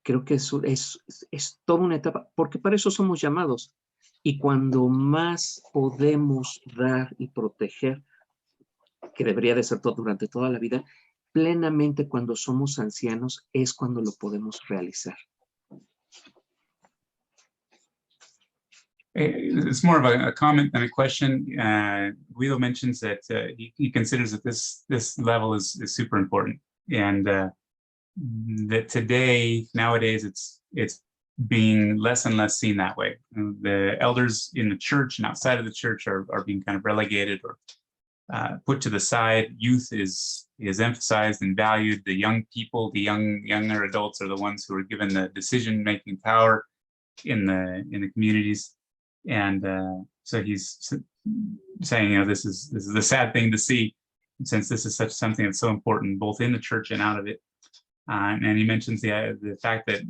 creo que es toda una etapa, porque para eso somos llamados. Y cuando más podemos dar y proteger, que debería de ser todo durante toda la vida, plenamente cuando somos ancianos es cuando lo podemos realizar. It's more of a comment than a question. Guido mentions that he considers that this level is super important, and that nowadays, it's being less and less seen that way. The elders in the church and outside of the church are being kind of relegated or put to the side. Youth is emphasized and valued. The young people, the younger adults are the ones who are given the decision-making power in the communities. And so he's saying, you know, this is a sad thing to see, since this is something that's so important both in the church and out of it. And he mentions the fact that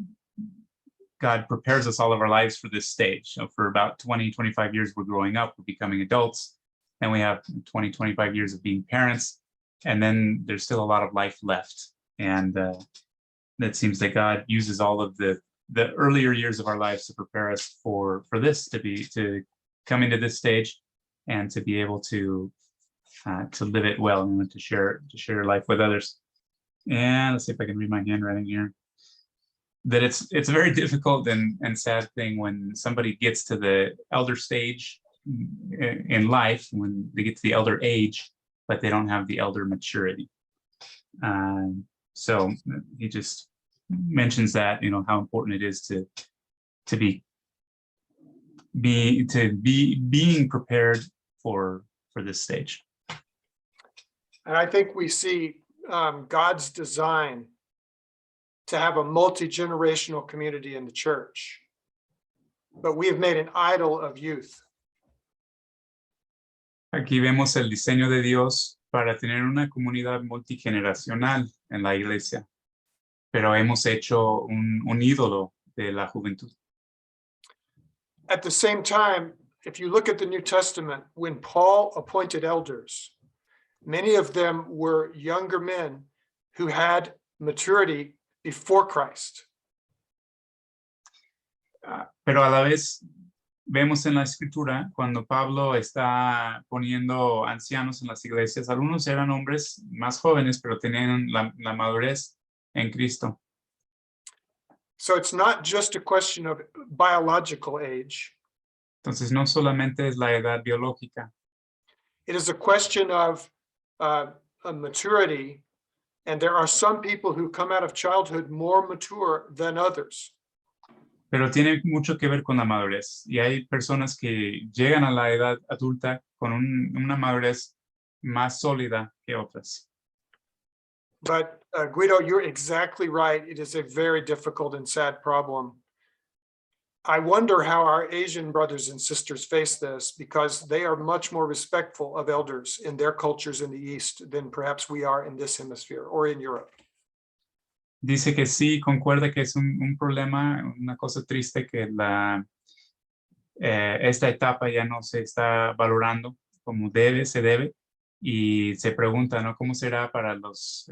God prepares us all of our lives for this stage. So for about 20, 25 years, we're growing up, we're becoming adults, and we have 20, 25 years of being parents, and then there's still a lot of life left. And that seems that God uses all of the earlier years of our lives to prepare us for this, to come into this stage and to be able to live it well and to share life with others. And let's see if I can read my handwriting here. That it's a very difficult and sad thing when somebody gets to the elder stage in life, when they get to the elder age, but they don't have the elder maturity. So he just mentions that, you know, how important it is to be being prepared for this stage. And I think we see God's design to have a multi-generational community in the church, but we have made an idol of youth. Aquí vemos el diseño de Dios para tener una comunidad multigeneracional en la iglesia, pero hemos hecho un ídolo de la juventud. At the same time, if you look at the New Testament, when Paul appointed elders, many of them were younger men who had maturity before Christ. Pero a la vez vemos en la escritura, cuando Pablo está poniendo ancianos en las iglesias, algunos eran hombres más jóvenes, pero tenían la madurez en Cristo. So it's not just a question of biological age. Entonces no solamente es la edad biológica. It is a question of a maturity, and there are some people who come out of childhood more mature than others. Pero tiene mucho que ver con la madurez. Y hay personas que llegan a la edad adulta con una madurez más sólida que otras. But Guido, you're exactly right. It is a very difficult and sad problem. I wonder how our Asian brothers and sisters face this, because they are much more respectful of elders in their cultures in the East than perhaps we are in this hemisphere or in Europe. Dice que sí, concuerda que es un problema, una cosa triste, que esta etapa ya no se está valorando como se debe, y se pregunta, ¿no?, cómo será para los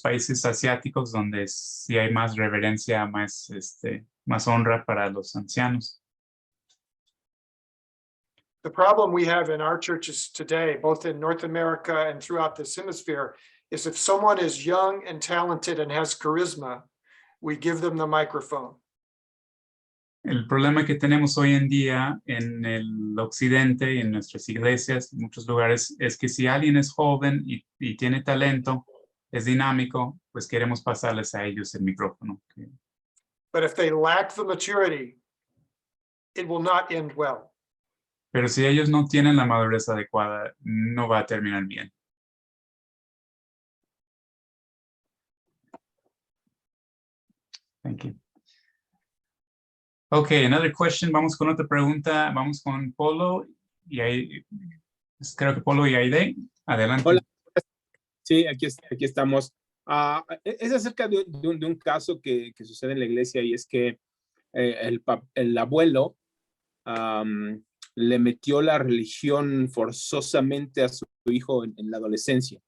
países asiáticos, donde sí hay más reverencia, más honra para los ancianos. The problem we have in our churches today, both in North America and throughout this hemisphere, is if someone is young and talented and has charisma, we give them the microphone. El problema que tenemos hoy en día en el occidente y en nuestras iglesias, en muchos lugares, es que si alguien es joven y tiene talento, es dinámico, pues queremos pasarles a ellos el micrófono. But if they lack the maturity, it will not end well. Pero si ellos no tienen la madurez adecuada, no va a terminar bien. Thank you. Okay, another question. Vamos con otra pregunta. Vamos con Polo y creo que Polo y Aide. Adelante. Hola. Sí, aquí estamos. Es acerca de un caso que sucede en la iglesia, y es que el abuelo le metió la religión forzosamente a su hijo en la adolescencia.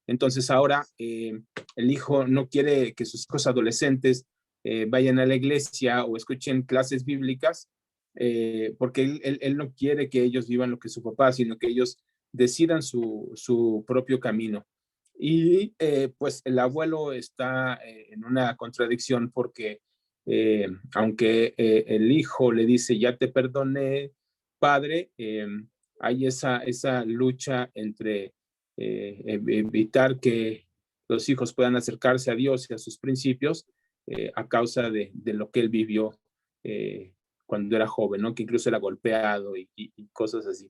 Entonces ahora el hijo no quiere que sus hijos adolescentes vayan a la iglesia o escuchen clases bíblicas, porque él no quiere que ellos vivan lo que su papá, sino que ellos decidan su propio camino. Y pues el abuelo está en una contradicción porque aunque el hijo le dice, ya te perdoné, padre, hay esa lucha entre evitar que los hijos puedan acercarse a Dios y a sus principios a causa de lo que él vivió cuando era joven, ¿no? Que incluso era golpeado y cosas así.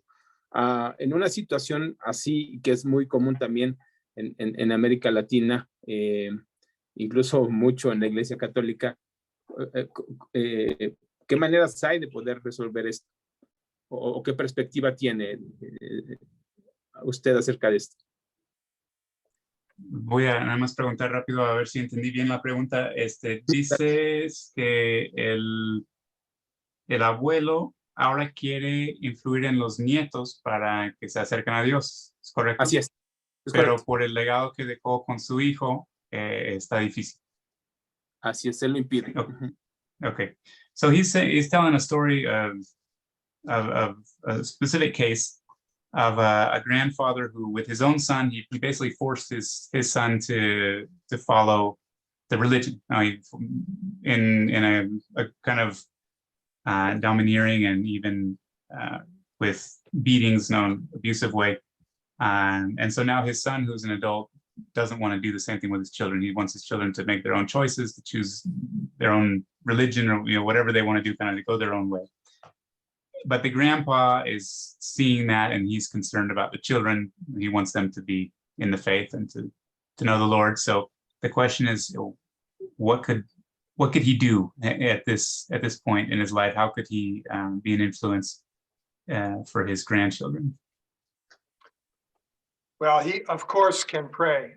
En una situación así, que es muy común también en América Latina, incluso mucho en la Iglesia Católica, ¿qué maneras hay de poder resolver esto? ¿O qué perspectiva tiene usted acerca de esto? Voy a nada más preguntar rápido a ver si entendí bien la pregunta. Dices que el abuelo ahora quiere influir en los nietos para que se acerquen a Dios, ¿es correcto? Así es. Pero Correcto. por el legado que dejó con su hijo, está difícil. Así es, él lo impide. Okay. So he's telling a story of a specific case of a grandfather who, with his own son, he basically forced his son to follow the religion in a kind of domineering and even with beatings, abusive way. And so now his son, who's an adult, doesn't want to do the same thing with his children. He wants his children to make their own choices, to choose their own religion, or whatever they want to do, kind of to go their own way. But the grandpa is seeing that, and he's concerned about the children. He wants them to be in the faith and to know the Lord. So the question is, what could he do at this point in his life? How could he be an influence for his grandchildren? Well, he, of course, can pray.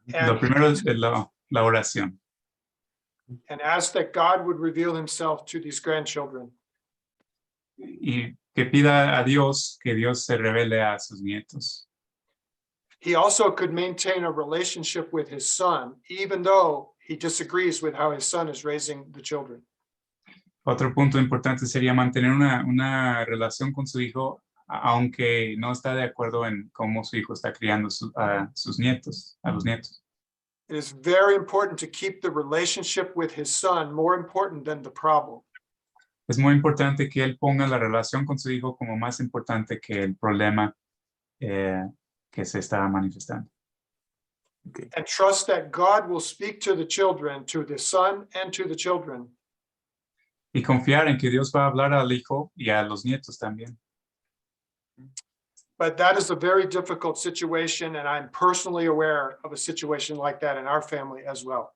Lo primero es la oración. And ask that God would reveal himself to these grandchildren. Y que pida a Dios que Dios se revele a sus nietos. He also could maintain a relationship with his son, even though he disagrees with how his son is raising the children. Otro punto importante sería mantener una relación con su hijo, aunque no está de acuerdo en cómo su hijo está criando a los nietos. It is very important to keep the relationship with his son more important than the problem. Es muy importante que él ponga la relación con su hijo como más importante que el problema que se está manifestando. Okay. And trust that God will speak to the children, to the son and to the children. Y confiar en que Dios va a hablar al hijo y a los nietos también. But that is a very difficult situation, and I'm personally aware of a situation like that in our family as well.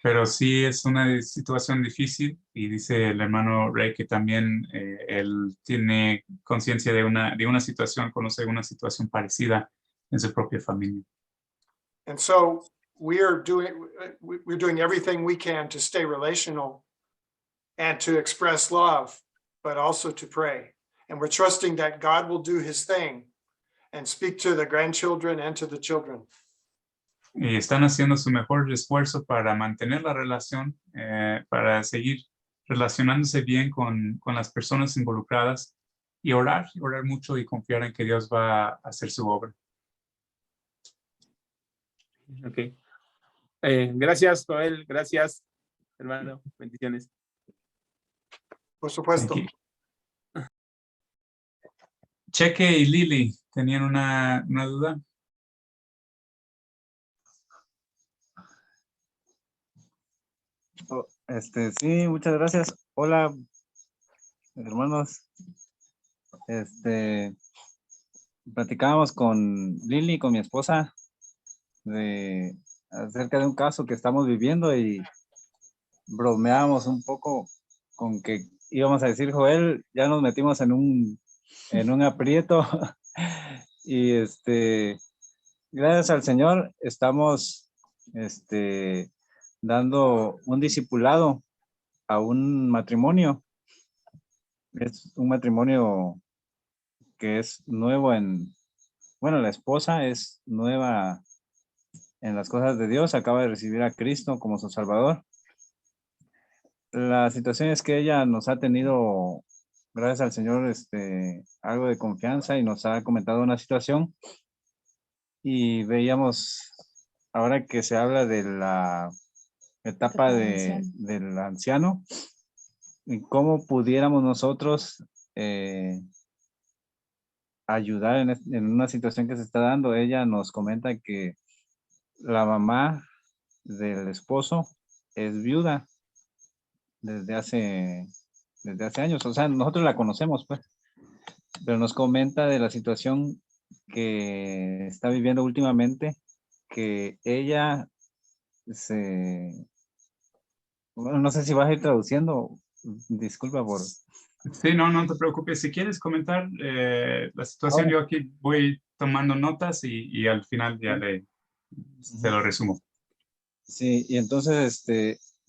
Pero sí es una situación difícil, y dice el hermano Ray que también él tiene conciencia de una situación, conoce una situación parecida en su propia familia. And so we're doing everything we can to stay relational and to express love, but also to pray. And we're trusting that God will do his thing and speak to the grandchildren and to the children. Y están haciendo su mejor esfuerzo para mantener la relación, para seguir relacionándose bien con las personas involucradas y orar mucho y confiar en que Dios va a hacer su obra. Ok. Gracias, Joel. Gracias, hermano. Bendiciones. Por supuesto. Cheque y Lili, ¿tenían una duda? Sí, muchas gracias. Hola, hermanos. Platicábamos con Lili, con mi esposa, acerca de un caso que estamos viviendo y bromeábamos un poco con que íbamos a decir, Joel, ya nos metimos en un aprieto y gracias al Señor estamos dando un discipulado a un matrimonio Es un matrimonio que es nuevo bueno, la esposa es nueva en las cosas de Dios, acaba de recibir a Cristo como su Salvador. La situación es que ella nos ha tenido, gracias al Señor, algo de confianza y nos ha comentado una situación y veíamos, ahora que se habla de la etapa del anciano, y cómo pudiéramos nosotros ayudar en una situación que se está dando. Ella nos comenta que la mamá del esposo es viuda desde hace años, o sea, nosotros la conocemos, pues, pero nos comenta de la situación que está viviendo últimamente, que ella bueno, no sé si vas a ir traduciendo, disculpa por... Sí, no te preocupes. Si quieres comentar la situación, yo aquí voy tomando notas y al final ya te lo resumo. Sí, y entonces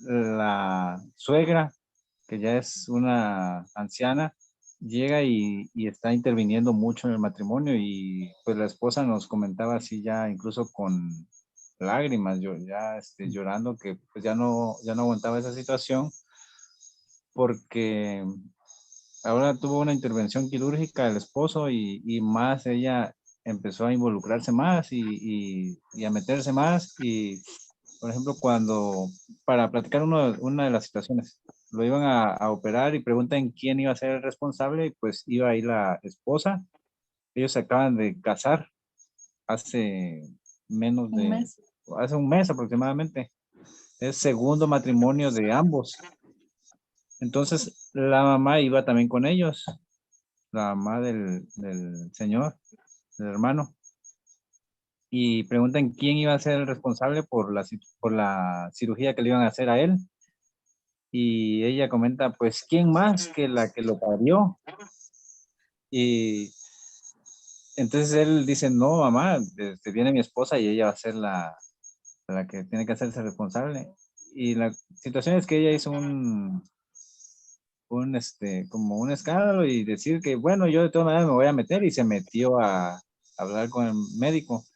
la suegra, que ya es una anciana, llega y está interviniendo mucho en el matrimonio y pues la esposa nos comentaba así ya incluso con lágrimas, llorando que pues ya no aguantaba esa situación porque ahora tuvo una intervención quirúrgica el esposo y más ella empezó a involucrarse más y a meterse más y, por ejemplo, para platicar una de las situaciones, lo iban a operar y preguntan quién iba a ser el responsable y pues iba ahí la esposa. Ellos se acaban de casar hace hace un mes aproximadamente. Es segundo matrimonio de ambos. Entonces la mamá iba también con ellos, la mamá del señor, del hermano, y preguntan quién iba a ser el responsable por la cirugía que le iban a hacer a él. Y ella comenta, pues, ¿quién más que la que lo parió? Y entonces él dice, no, mamá, viene mi esposa y ella va a ser la que tiene que hacerse responsable. Y la situación es que ella hizo como un escándalo y decir que, bueno, yo de todas maneras me voy a meter y se metió a hablar con el médico.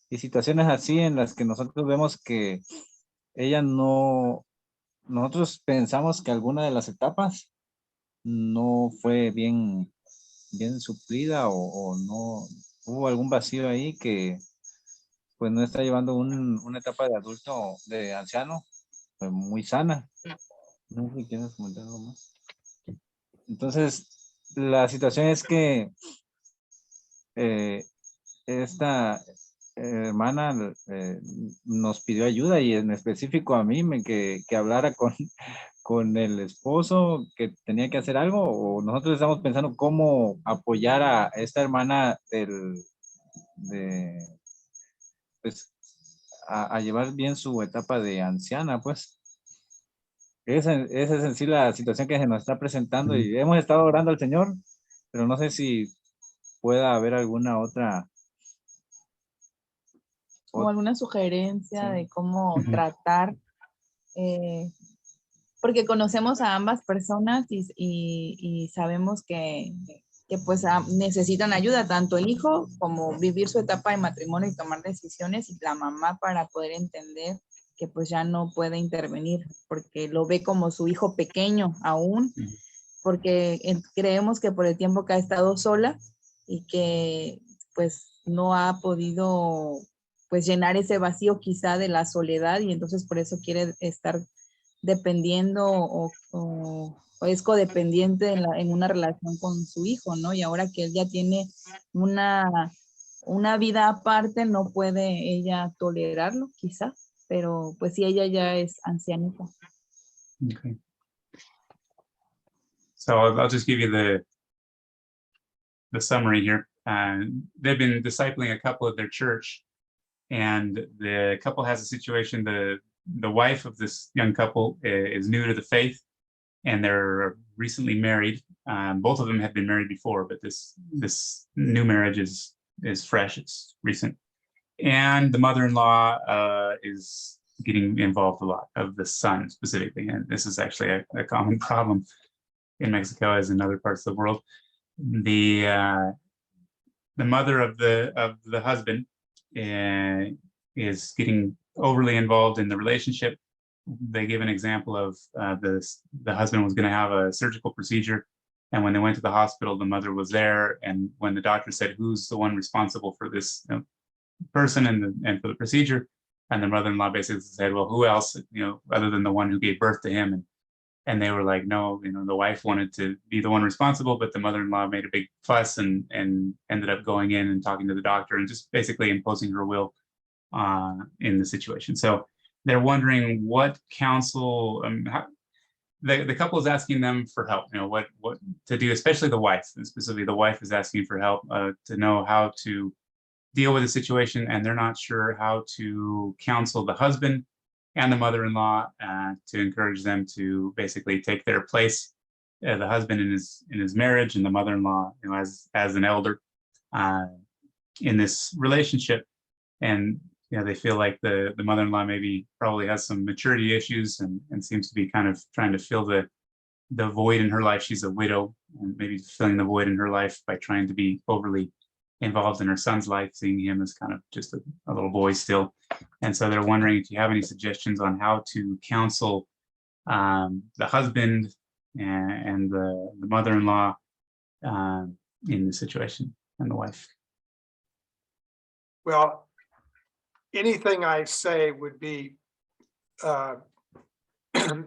Y situaciones así en las que nosotros vemos que ella nosotros pensamos que alguna de las etapas no fue bien suplida o no hubo algún vacío ahí que pues no está llevando una etapa de adulto, de anciano, pues, muy sana. No sé si quieres comentar algo más. Entonces, la situación es que esta hermana nos pidió ayuda y en específico a mí que hablara con el esposo que tenía que hacer algo o nosotros estamos pensando cómo apoyar a esta hermana pues, a llevar bien su etapa de anciana, pues. Esa es en sí la situación que se nos está presentando y hemos estado orando al Señor, pero no sé si pueda haber alguna otra. O alguna sugerencia Sí. de cómo tratar, porque conocemos a ambas personas y sabemos que pues necesitan ayuda, tanto el hijo como vivir su etapa de matrimonio y tomar decisiones y la mamá para poder entender que pues ya no puede intervenir porque lo ve como su hijo pequeño aún, porque creemos que por el tiempo que ha estado sola y que pues no ha podido pues llenar ese vacío quizá de la soledad y entonces por eso quiere estar dependiendo o es codependiente en una relación con su hijo, ¿no? Y ahora que él ya tiene una vida aparte, no puede ella tolerarlo, quizá, pero pues sí, ella ya es ancianita. Okay. So I'll just give you the summary here. They've been discipling a couple at their church, and the couple has a situation. The wife of this young couple is new to the faith, and they're recently married. Both of them had been married before, but this new marriage is fresh. It's recent, and the mother-in-law is getting involved a lot of the son specifically, and this is actually a common problem. in Mexico as in other parts of the world. The mother of the husband is getting overly involved in the relationship. They give an example of the husband was going to have a surgical procedure, and when they went to the hospital, the mother was there, and when the doctor said, who's the one responsible for this person and for the procedure, and the mother-in-law basically said, well, who else, other than the one who gave birth to him? And they were like, no, the wife wanted to be the one responsible, but the mother-in-law made a big fuss and ended up going in and talking to the doctor and just basically imposing her will in the situation. So they're wondering what counsel, the couple is asking them for help, what to do, especially the wife. Specifically, the wife is asking for help to know how to deal with the situation, and they're not sure how to counsel the husband and the mother-in-law to encourage them to basically take their place, the husband in his marriage, and the mother-in-law as an elder in this relationship. And they feel like the mother-in-law probably has some maturity issues and seems to be kind of trying to fill the void in her life. She's a widow, and maybe filling the void in her life by trying to be overly involved in her son's life, seeing him as kind of just a little boy still. And so they're wondering if you have any suggestions on how to counsel the husband and the mother-in-law in the situation, and the wife. Well, anything I say would be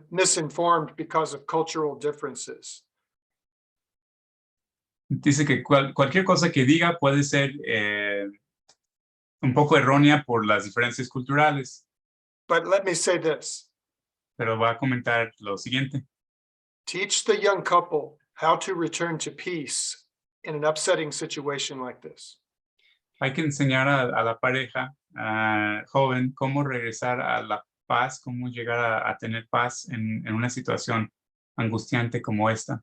misinformed because of cultural differences. Dice que cualquier cosa que diga puede ser un poco errónea por las diferencias culturales. But let me say this. Pero va a comentar lo siguiente. Teach the young couple how to return to peace in an upsetting situation like this. Hay que enseñar a la pareja joven cómo regresar a la paz, cómo llegar a tener paz en una situación angustiante como esta.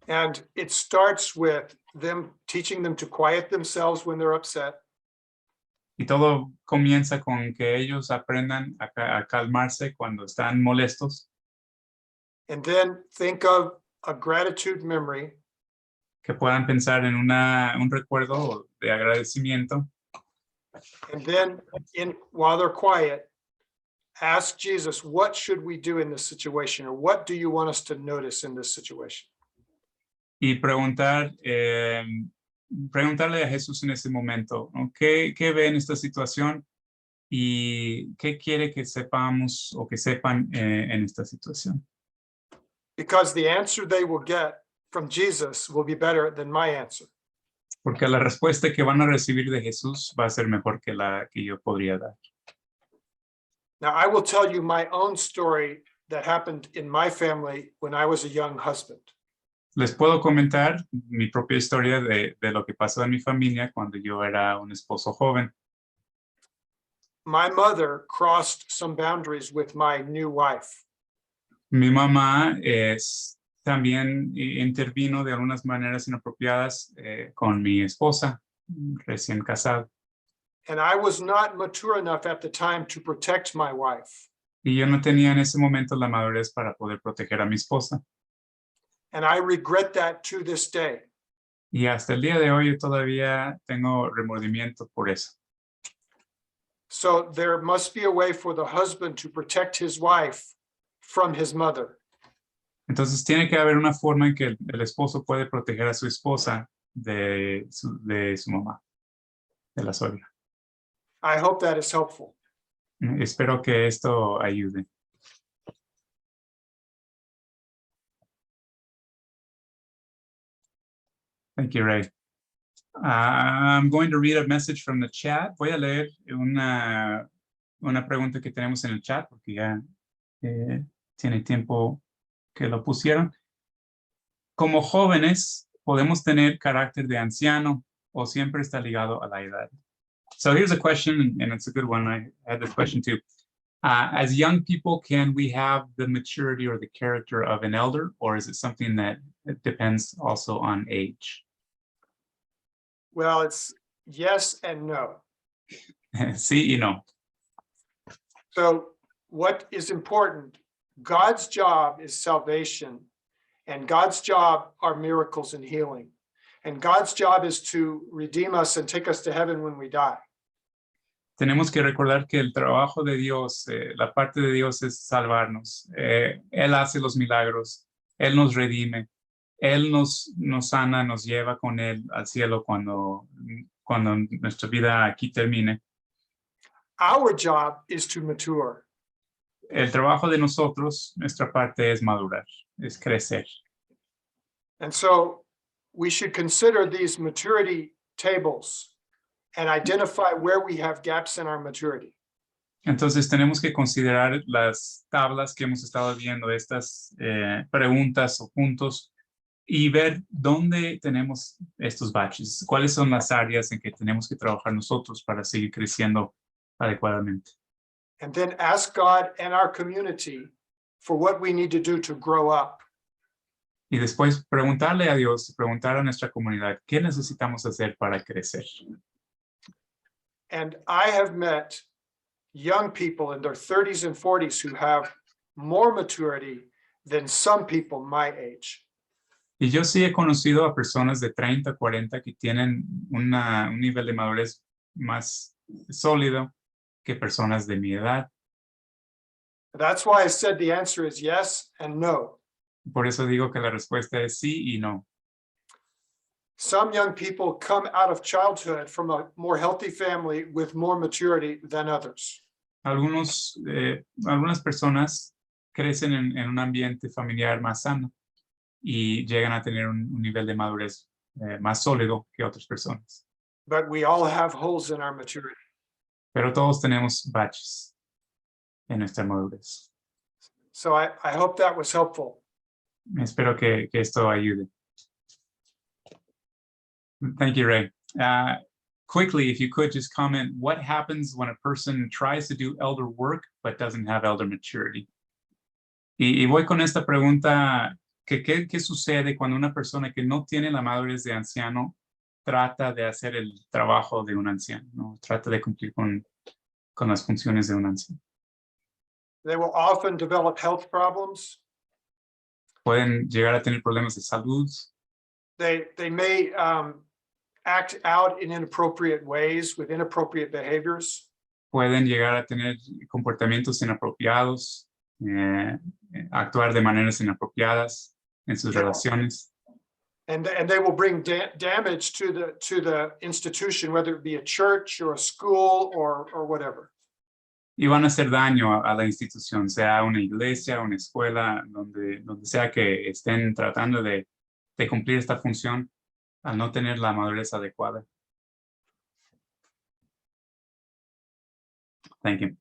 And it starts with them teaching them to quiet themselves when they're upset. Y todo comienza con que ellos aprendan a calmarse cuando están molestos. And then think of a gratitude memory. Que puedan pensar en un recuerdo de agradecimiento. And then while they're quiet, ask Jesus, what should we do in this situation? Or what do you want us to notice in this situation? Y preguntarle a Jesús en ese momento, ¿no? ¿Qué ve en esta situación y qué quiere que sepamos o que sepan en esta situación? Because the answer they will get from Jesus will be better than my answer. Porque la respuesta que van a recibir de Jesús va a ser mejor que la que yo podría dar. Now, I will tell you my own story that happened in my family when I was a young husband. Les puedo comentar mi propia historia de lo que pasó en mi familia cuando yo era un esposo joven. My mother crossed some boundaries with my new wife. Mi mamá también intervino de algunas maneras inapropiadas con mi esposa recién casada. And I was not mature enough at the time to protect my wife. Y yo no tenía en ese momento la madurez para poder proteger a mi esposa. And I regret that to this day. Y hasta el día de hoy yo todavía tengo remordimiento por eso. So there must be a way for the husband to protect his wife from his mother. Entonces tiene que haber una forma en que el esposo puede proteger a su esposa de su mamá, de la suegra. I hope that is helpful. Espero que esto ayude. Thank you, Ray. I'm going to read a message from the chat. Voy a leer una pregunta que tenemos en el chat porque ya tiene tiempo que lo pusieron. Como jóvenes, ¿podemos tener carácter de anciano o siempre está ligado a la edad? So here's a question, and it's a good one. I had this question too. As young people, can we have the maturity or the character of an elder, or is it something that depends also on age? Well, it's yes and no. Sí y no. So what is important? God's job is salvation, And God's job are miracles and healing. And God's job is to redeem us and take us to heaven when we die. Tenemos que recordar que el trabajo de Dios, la parte de Dios es salvarnos. Él hace los milagros, Él nos redime, Él nos sana, nos lleva con Él al cielo cuando nuestra vida aquí termine. Our job is to mature. El trabajo de nosotros, nuestra parte es madurar, es crecer. And so we should consider these maturity tables and identify where we have gaps in our maturity. Entonces tenemos que considerar las tablas que hemos estado viendo, estas preguntas o puntos, y ver dónde tenemos estos baches, cuáles son las áreas en que tenemos que trabajar nosotros para seguir creciendo adecuadamente. And then ask God and our community for what we need to do to grow up. Y después preguntarle a Dios, preguntar a nuestra comunidad, ¿qué necesitamos hacer para crecer? And I have met young people in their 30s and 40s who have more maturity than some people my age. Y yo sí he conocido a personas de 30, 40 que tienen un nivel de madurez más sólido que personas de mi edad. That's why I said the answer is yes and no. Por eso digo que la respuesta es sí y no. Some young people come out of childhood from a more healthy family with more maturity than others. Algunas personas crecen en un ambiente familiar más sano y llegan a tener un nivel de madurez más sólido que otras personas. But we all have holes in our maturity. Pero todos tenemos baches en nuestra madurez. So I hope that was helpful. Espero que esto ayude. Thank you, Ray. Quickly, if you could just comment, what happens when a person tries to do elder work but doesn't have elder maturity? Y voy con esta pregunta, ¿qué sucede cuando una persona que no tiene la madurez de anciano trata de hacer el trabajo de un anciano, ¿no? Trata de cumplir con las funciones de un anciano? They will often develop health problems. Pueden llegar a tener problemas de salud. They may act out in inappropriate ways with inappropriate behaviors. Pueden llegar a tener comportamientos inapropiados, actuar de maneras inapropiadas en sus relaciones. And they will bring damage to the institution, whether it be a church or a school or whatever. Y van a hacer daño a la institución, sea una iglesia, una escuela, donde sea que estén tratando de cumplir esta función al no tener la madurez adecuada. Thank you.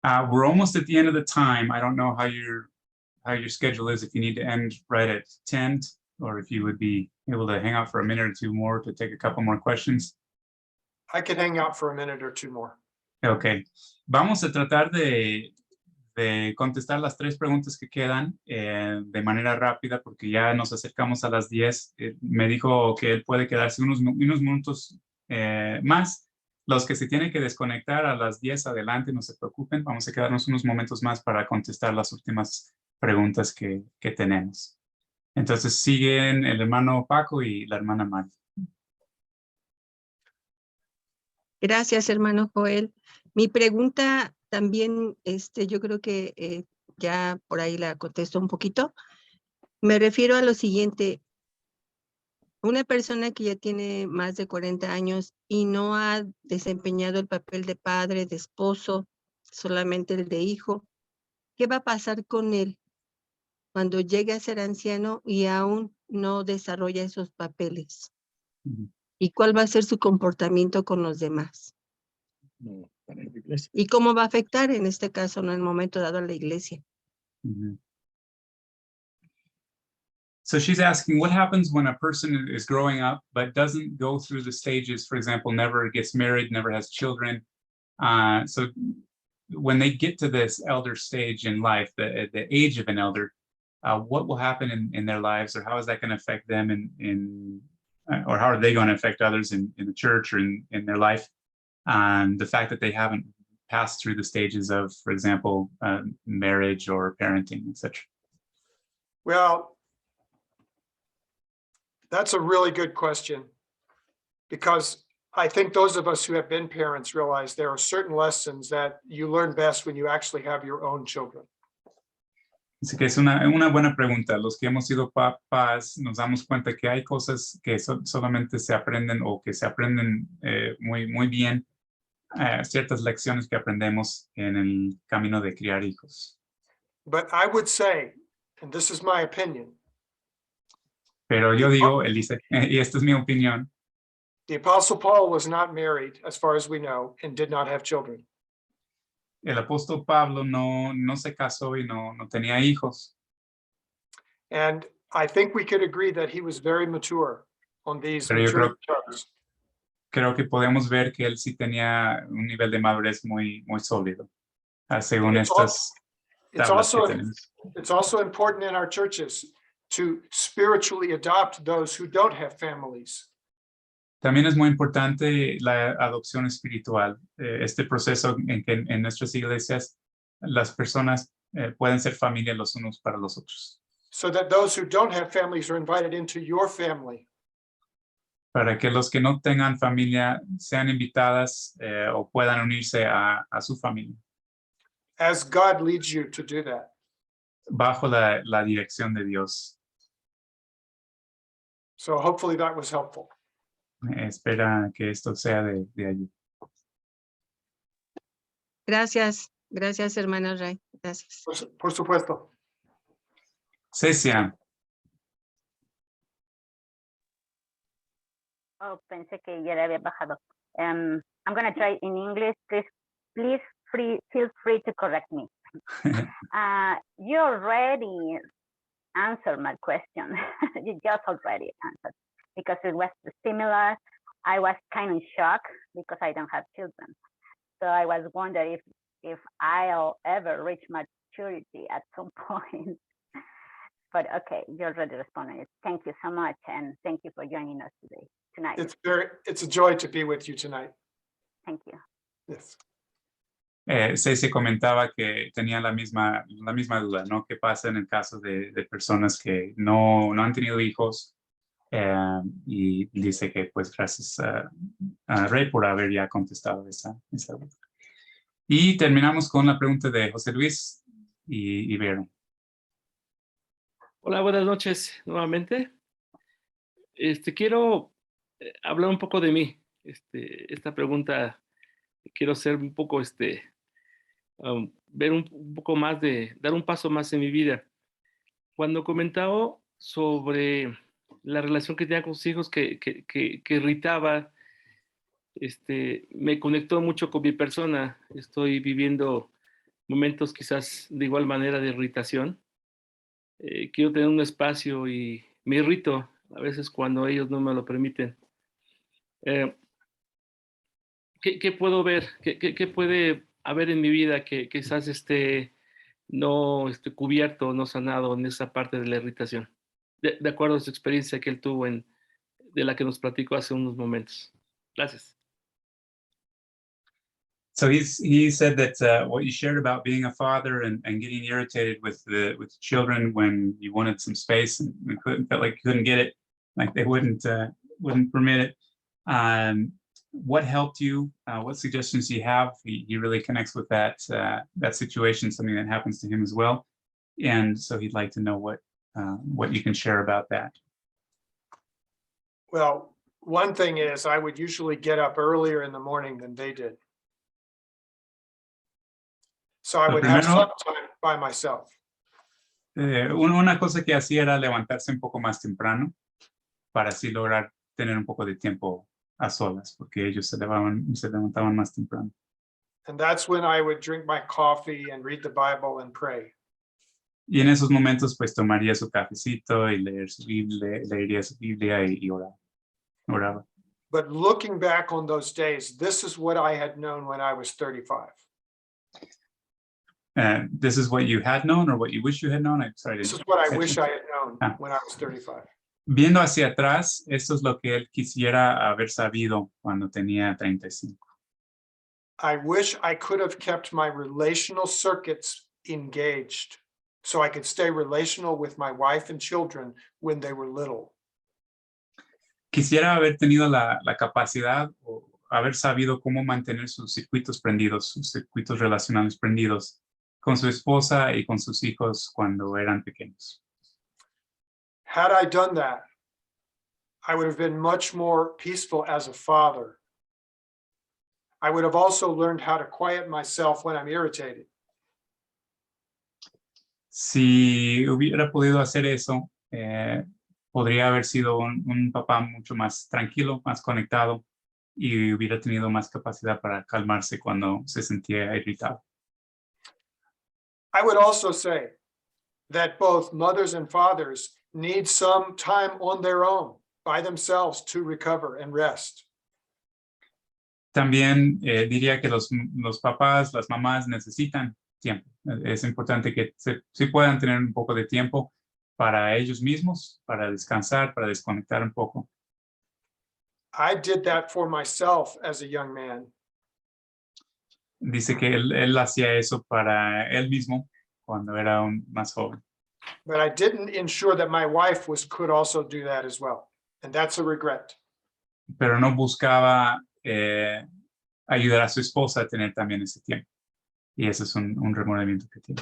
We're almost at the end of the time. I don't know how your schedule is, if you need to end right at 10, or if you would be able to hang out for a minute or two more to take a couple more questions. I can hang out for a minute or two more. Ok. Vamos a tratar de contestar las 3 preguntas que quedan de manera rápida, porque ya nos acercamos a las 10. Me dijo que él puede quedarse unos minutos más. Los que se tienen que desconectar a las 10 adelante, no se preocupen. Vamos a quedarnos unos momentos más para contestar las últimas preguntas que tenemos. Entonces siguen el hermano Paco y la hermana Mari. Gracias, hermano Joel. Mi pregunta también, yo creo que ya por ahí la contesto un poquito. Me refiero a lo siguiente. Una persona que ya tiene más de 40 años y no ha desempeñado el papel de padre, de esposo, solamente el de hijo, ¿qué va a pasar con él cuando llegue a ser anciano y aún no desarrolla esos papeles? ¿Y cuál va a ser su comportamiento con los demás? ¿Y cómo va a afectar en este caso, en el momento dado, a la iglesia? So she's asking, what happens when a person is growing up but doesn't go through the stages, for example, never gets married, never has children. So when they get to this elder stage in life, the age of an elder, what will happen in their lives, or how is that going to affect them or how are they going to affect others in the church or in their life? The fact that they haven't passed through the stages of, for example, marriage or parenting, etc. Well, That's a really good question, because I think those of us who have been parents realize there are certain lessons that you learn best when you actually have your own children. Así que es una buena pregunta. Los que hemos sido papás nos damos cuenta que hay cosas que solamente se aprenden o que se aprenden muy bien, ciertas lecciones que aprendemos en el camino de criar hijos. But I would say, and this is my opinion, Pero yo digo, Elise, y esta es mi opinión, the Apostle Paul was not married, as far as we know, and did not have children. el apóstol Pablo no se casó y no tenía hijos. And I think we could agree that he was very mature on these Pero yo maturity charts. creo que podemos ver que él sí tenía un nivel de madurez muy sólido, según estas tablas que tenemos. It's also important in our churches to spiritually adopt those who don't have families. También es muy importante la adopción espiritual, este proceso en que en nuestras iglesias las personas pueden ser familia los unos para los otros. So that those who don't have families are invited into your family. Para que los que no tengan familia sean invitadas o puedan unirse a su familia. As God leads you to do that. Bajo la dirección de Dios. So hopefully that was helpful. Espera que esto sea de ayuda. Gracias, gracias, hermana Ray. Gracias. Por supuesto. Cecia, Oh, pensé que ya le había bajado. I'm going to try in English. Please feel free to correct me. You already answered my question. You just already answered, because it was similar. I was kind of shocked because I don't have children. So I was wondering if I'll ever reach maturity at some point. But okay, you already responded. Thank you so much, and thank you for joining us tonight. It's a joy to be with you tonight. Thank you. Yes. Cecia comentaba que tenía la misma duda, ¿no? ¿Qué pasa en el caso de personas que no han tenido hijos? Y dice que pues gracias a Ray por haber ya contestado esa duda. Y terminamos con la pregunta de José Luis y Vero. Hola, buenas noches nuevamente. Quiero hablar un poco de mí. Esta pregunta quiero ser un poco, ver un poco más dar un paso más en mi vida. Cuando comentaba sobre la relación que tenía con sus hijos que irritaba, me conectó mucho con mi persona. Estoy viviendo momentos quizás de igual manera de irritación. Quiero tener un espacio y me irrito a veces cuando ellos no me lo permiten. ¿Qué puedo ver? ¿Qué puede haber en mi vida que quizás no esté cubierto, no sanado en esa parte de la irritación? De acuerdo a su experiencia que él tuvo de la que nos platicó hace unos momentos. Gracias. So he said that what you shared about being a father and getting irritated with children when you wanted some space and felt like you couldn't get it, like they wouldn't permit it. What helped you? What suggestions do you have? He really connects with that situation, something that happens to him as well, and so he'd like to know what you can share about that. Well, one thing is I would usually get up earlier in the morning than they did. So I would have some time by myself. Una cosa que hacía era levantarse un poco más temprano para así lograr tener un poco de tiempo a solas, porque ellos se levantaban más temprano. And that's when I would drink my coffee and read the Bible and pray. Y en esos momentos pues tomaría su cafecito y leería su Biblia y oraba. But looking back on those days, this is what I had known when I was 35. This is what you had known or what you wish you had known? I'm sorry. This is what I wish I had known when I was 35. Viendo hacia atrás, esto es lo que él quisiera haber sabido cuando tenía 35. I wish I could have kept my relational circuits engaged so I could stay relational with my wife and children when they were little. quisiera haber tenido la capacidad o haber sabido cómo mantener sus circuitos prendidos, sus circuitos relacionales prendidos con su esposa y con sus hijos cuando eran pequeños. Had I done that, I would have been much more peaceful as a father. I would have also learned how to quiet myself when I'm irritated. Si hubiera podido hacer eso, podría haber sido un papá mucho más tranquilo, más conectado y hubiera tenido más capacidad para calmarse cuando se sentía irritado. I would also say that both mothers and fathers need some time on their own by themselves to recover and rest. También diría que los papás, las mamás necesitan tiempo. Es importante que sí puedan tener un poco de tiempo para ellos mismos, para descansar, para desconectar un poco. I did that for myself as a young man. Dice que él hacía eso para él mismo cuando era más joven. But I didn't ensure that my wife could also do that as well. And that's a regret. Pero no buscaba ayudar a su esposa a tener también ese tiempo. Y ese es un remordimiento que tiene.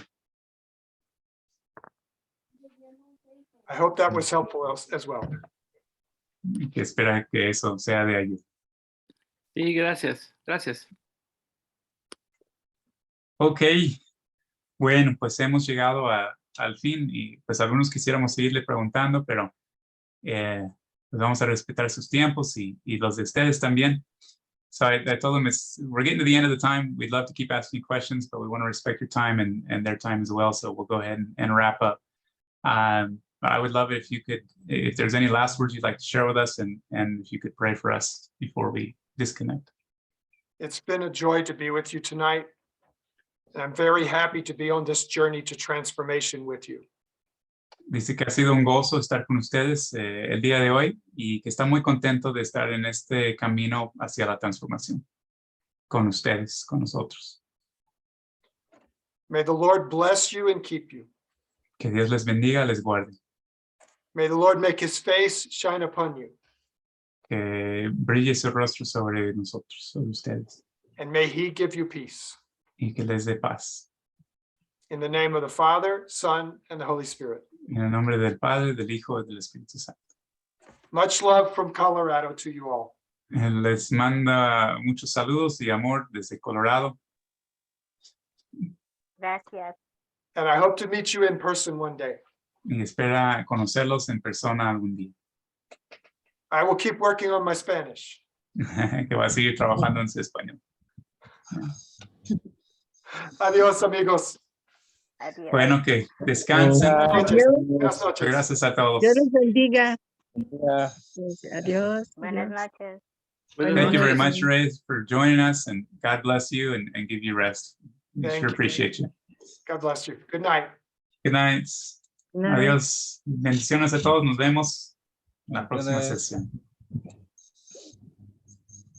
I hope that was helpful as well. Y que espera que eso sea de ayuda. Sí, gracias, gracias. Ok, bueno, pues hemos llegado al fin y pues algunos quisiéramos seguirle preguntando, pero pues vamos a respetar sus tiempos y los de ustedes también. So I told them we're getting to the end of the time. We'd love to keep asking questions, but we want to respect your time and their time as well. So we'll go ahead and wrap up. I would love it if there's any last words you'd like to share with us and if you could pray for us before we disconnect. It's been a joy to be with you tonight. And I'm very happy to be on this journey to transformation with you. Dice que ha sido un gozo estar con ustedes el día de hoy y que está muy contento de estar en este camino hacia la transformación con ustedes, con nosotros. May the Lord bless you and keep you. Que Dios les bendiga, les guarde. May the Lord make his face shine upon you. Que brille su rostro sobre nosotros, sobre ustedes. And may he give you peace. Y que les dé paz. In the name of the Father, Son, and the Holy Spirit. En el nombre del Padre, del Hijo y del Espíritu Santo. Much love from Colorado to you all. Les manda muchos saludos y amor desde Colorado. Gracias. And I hope to meet you in person one day. Y espera conocerlos en persona algún día. I will keep working on my Spanish. Que va a seguir trabajando en su español. Adiós, amigos. Adiós. Bueno, que descansen. Buenas noches. Gracias a todos. Dios los bendiga. Ya. Adiós. Buenas Adiós. noches. Thank you very much, Ray, for joining us, and God bless you and give you rest. We Thank sure you. appreciate you. God bless you. Good night. Good night. Night. Adiós. Bendiciones a todos. Nos vemos en la Bendiciones. próxima sesión.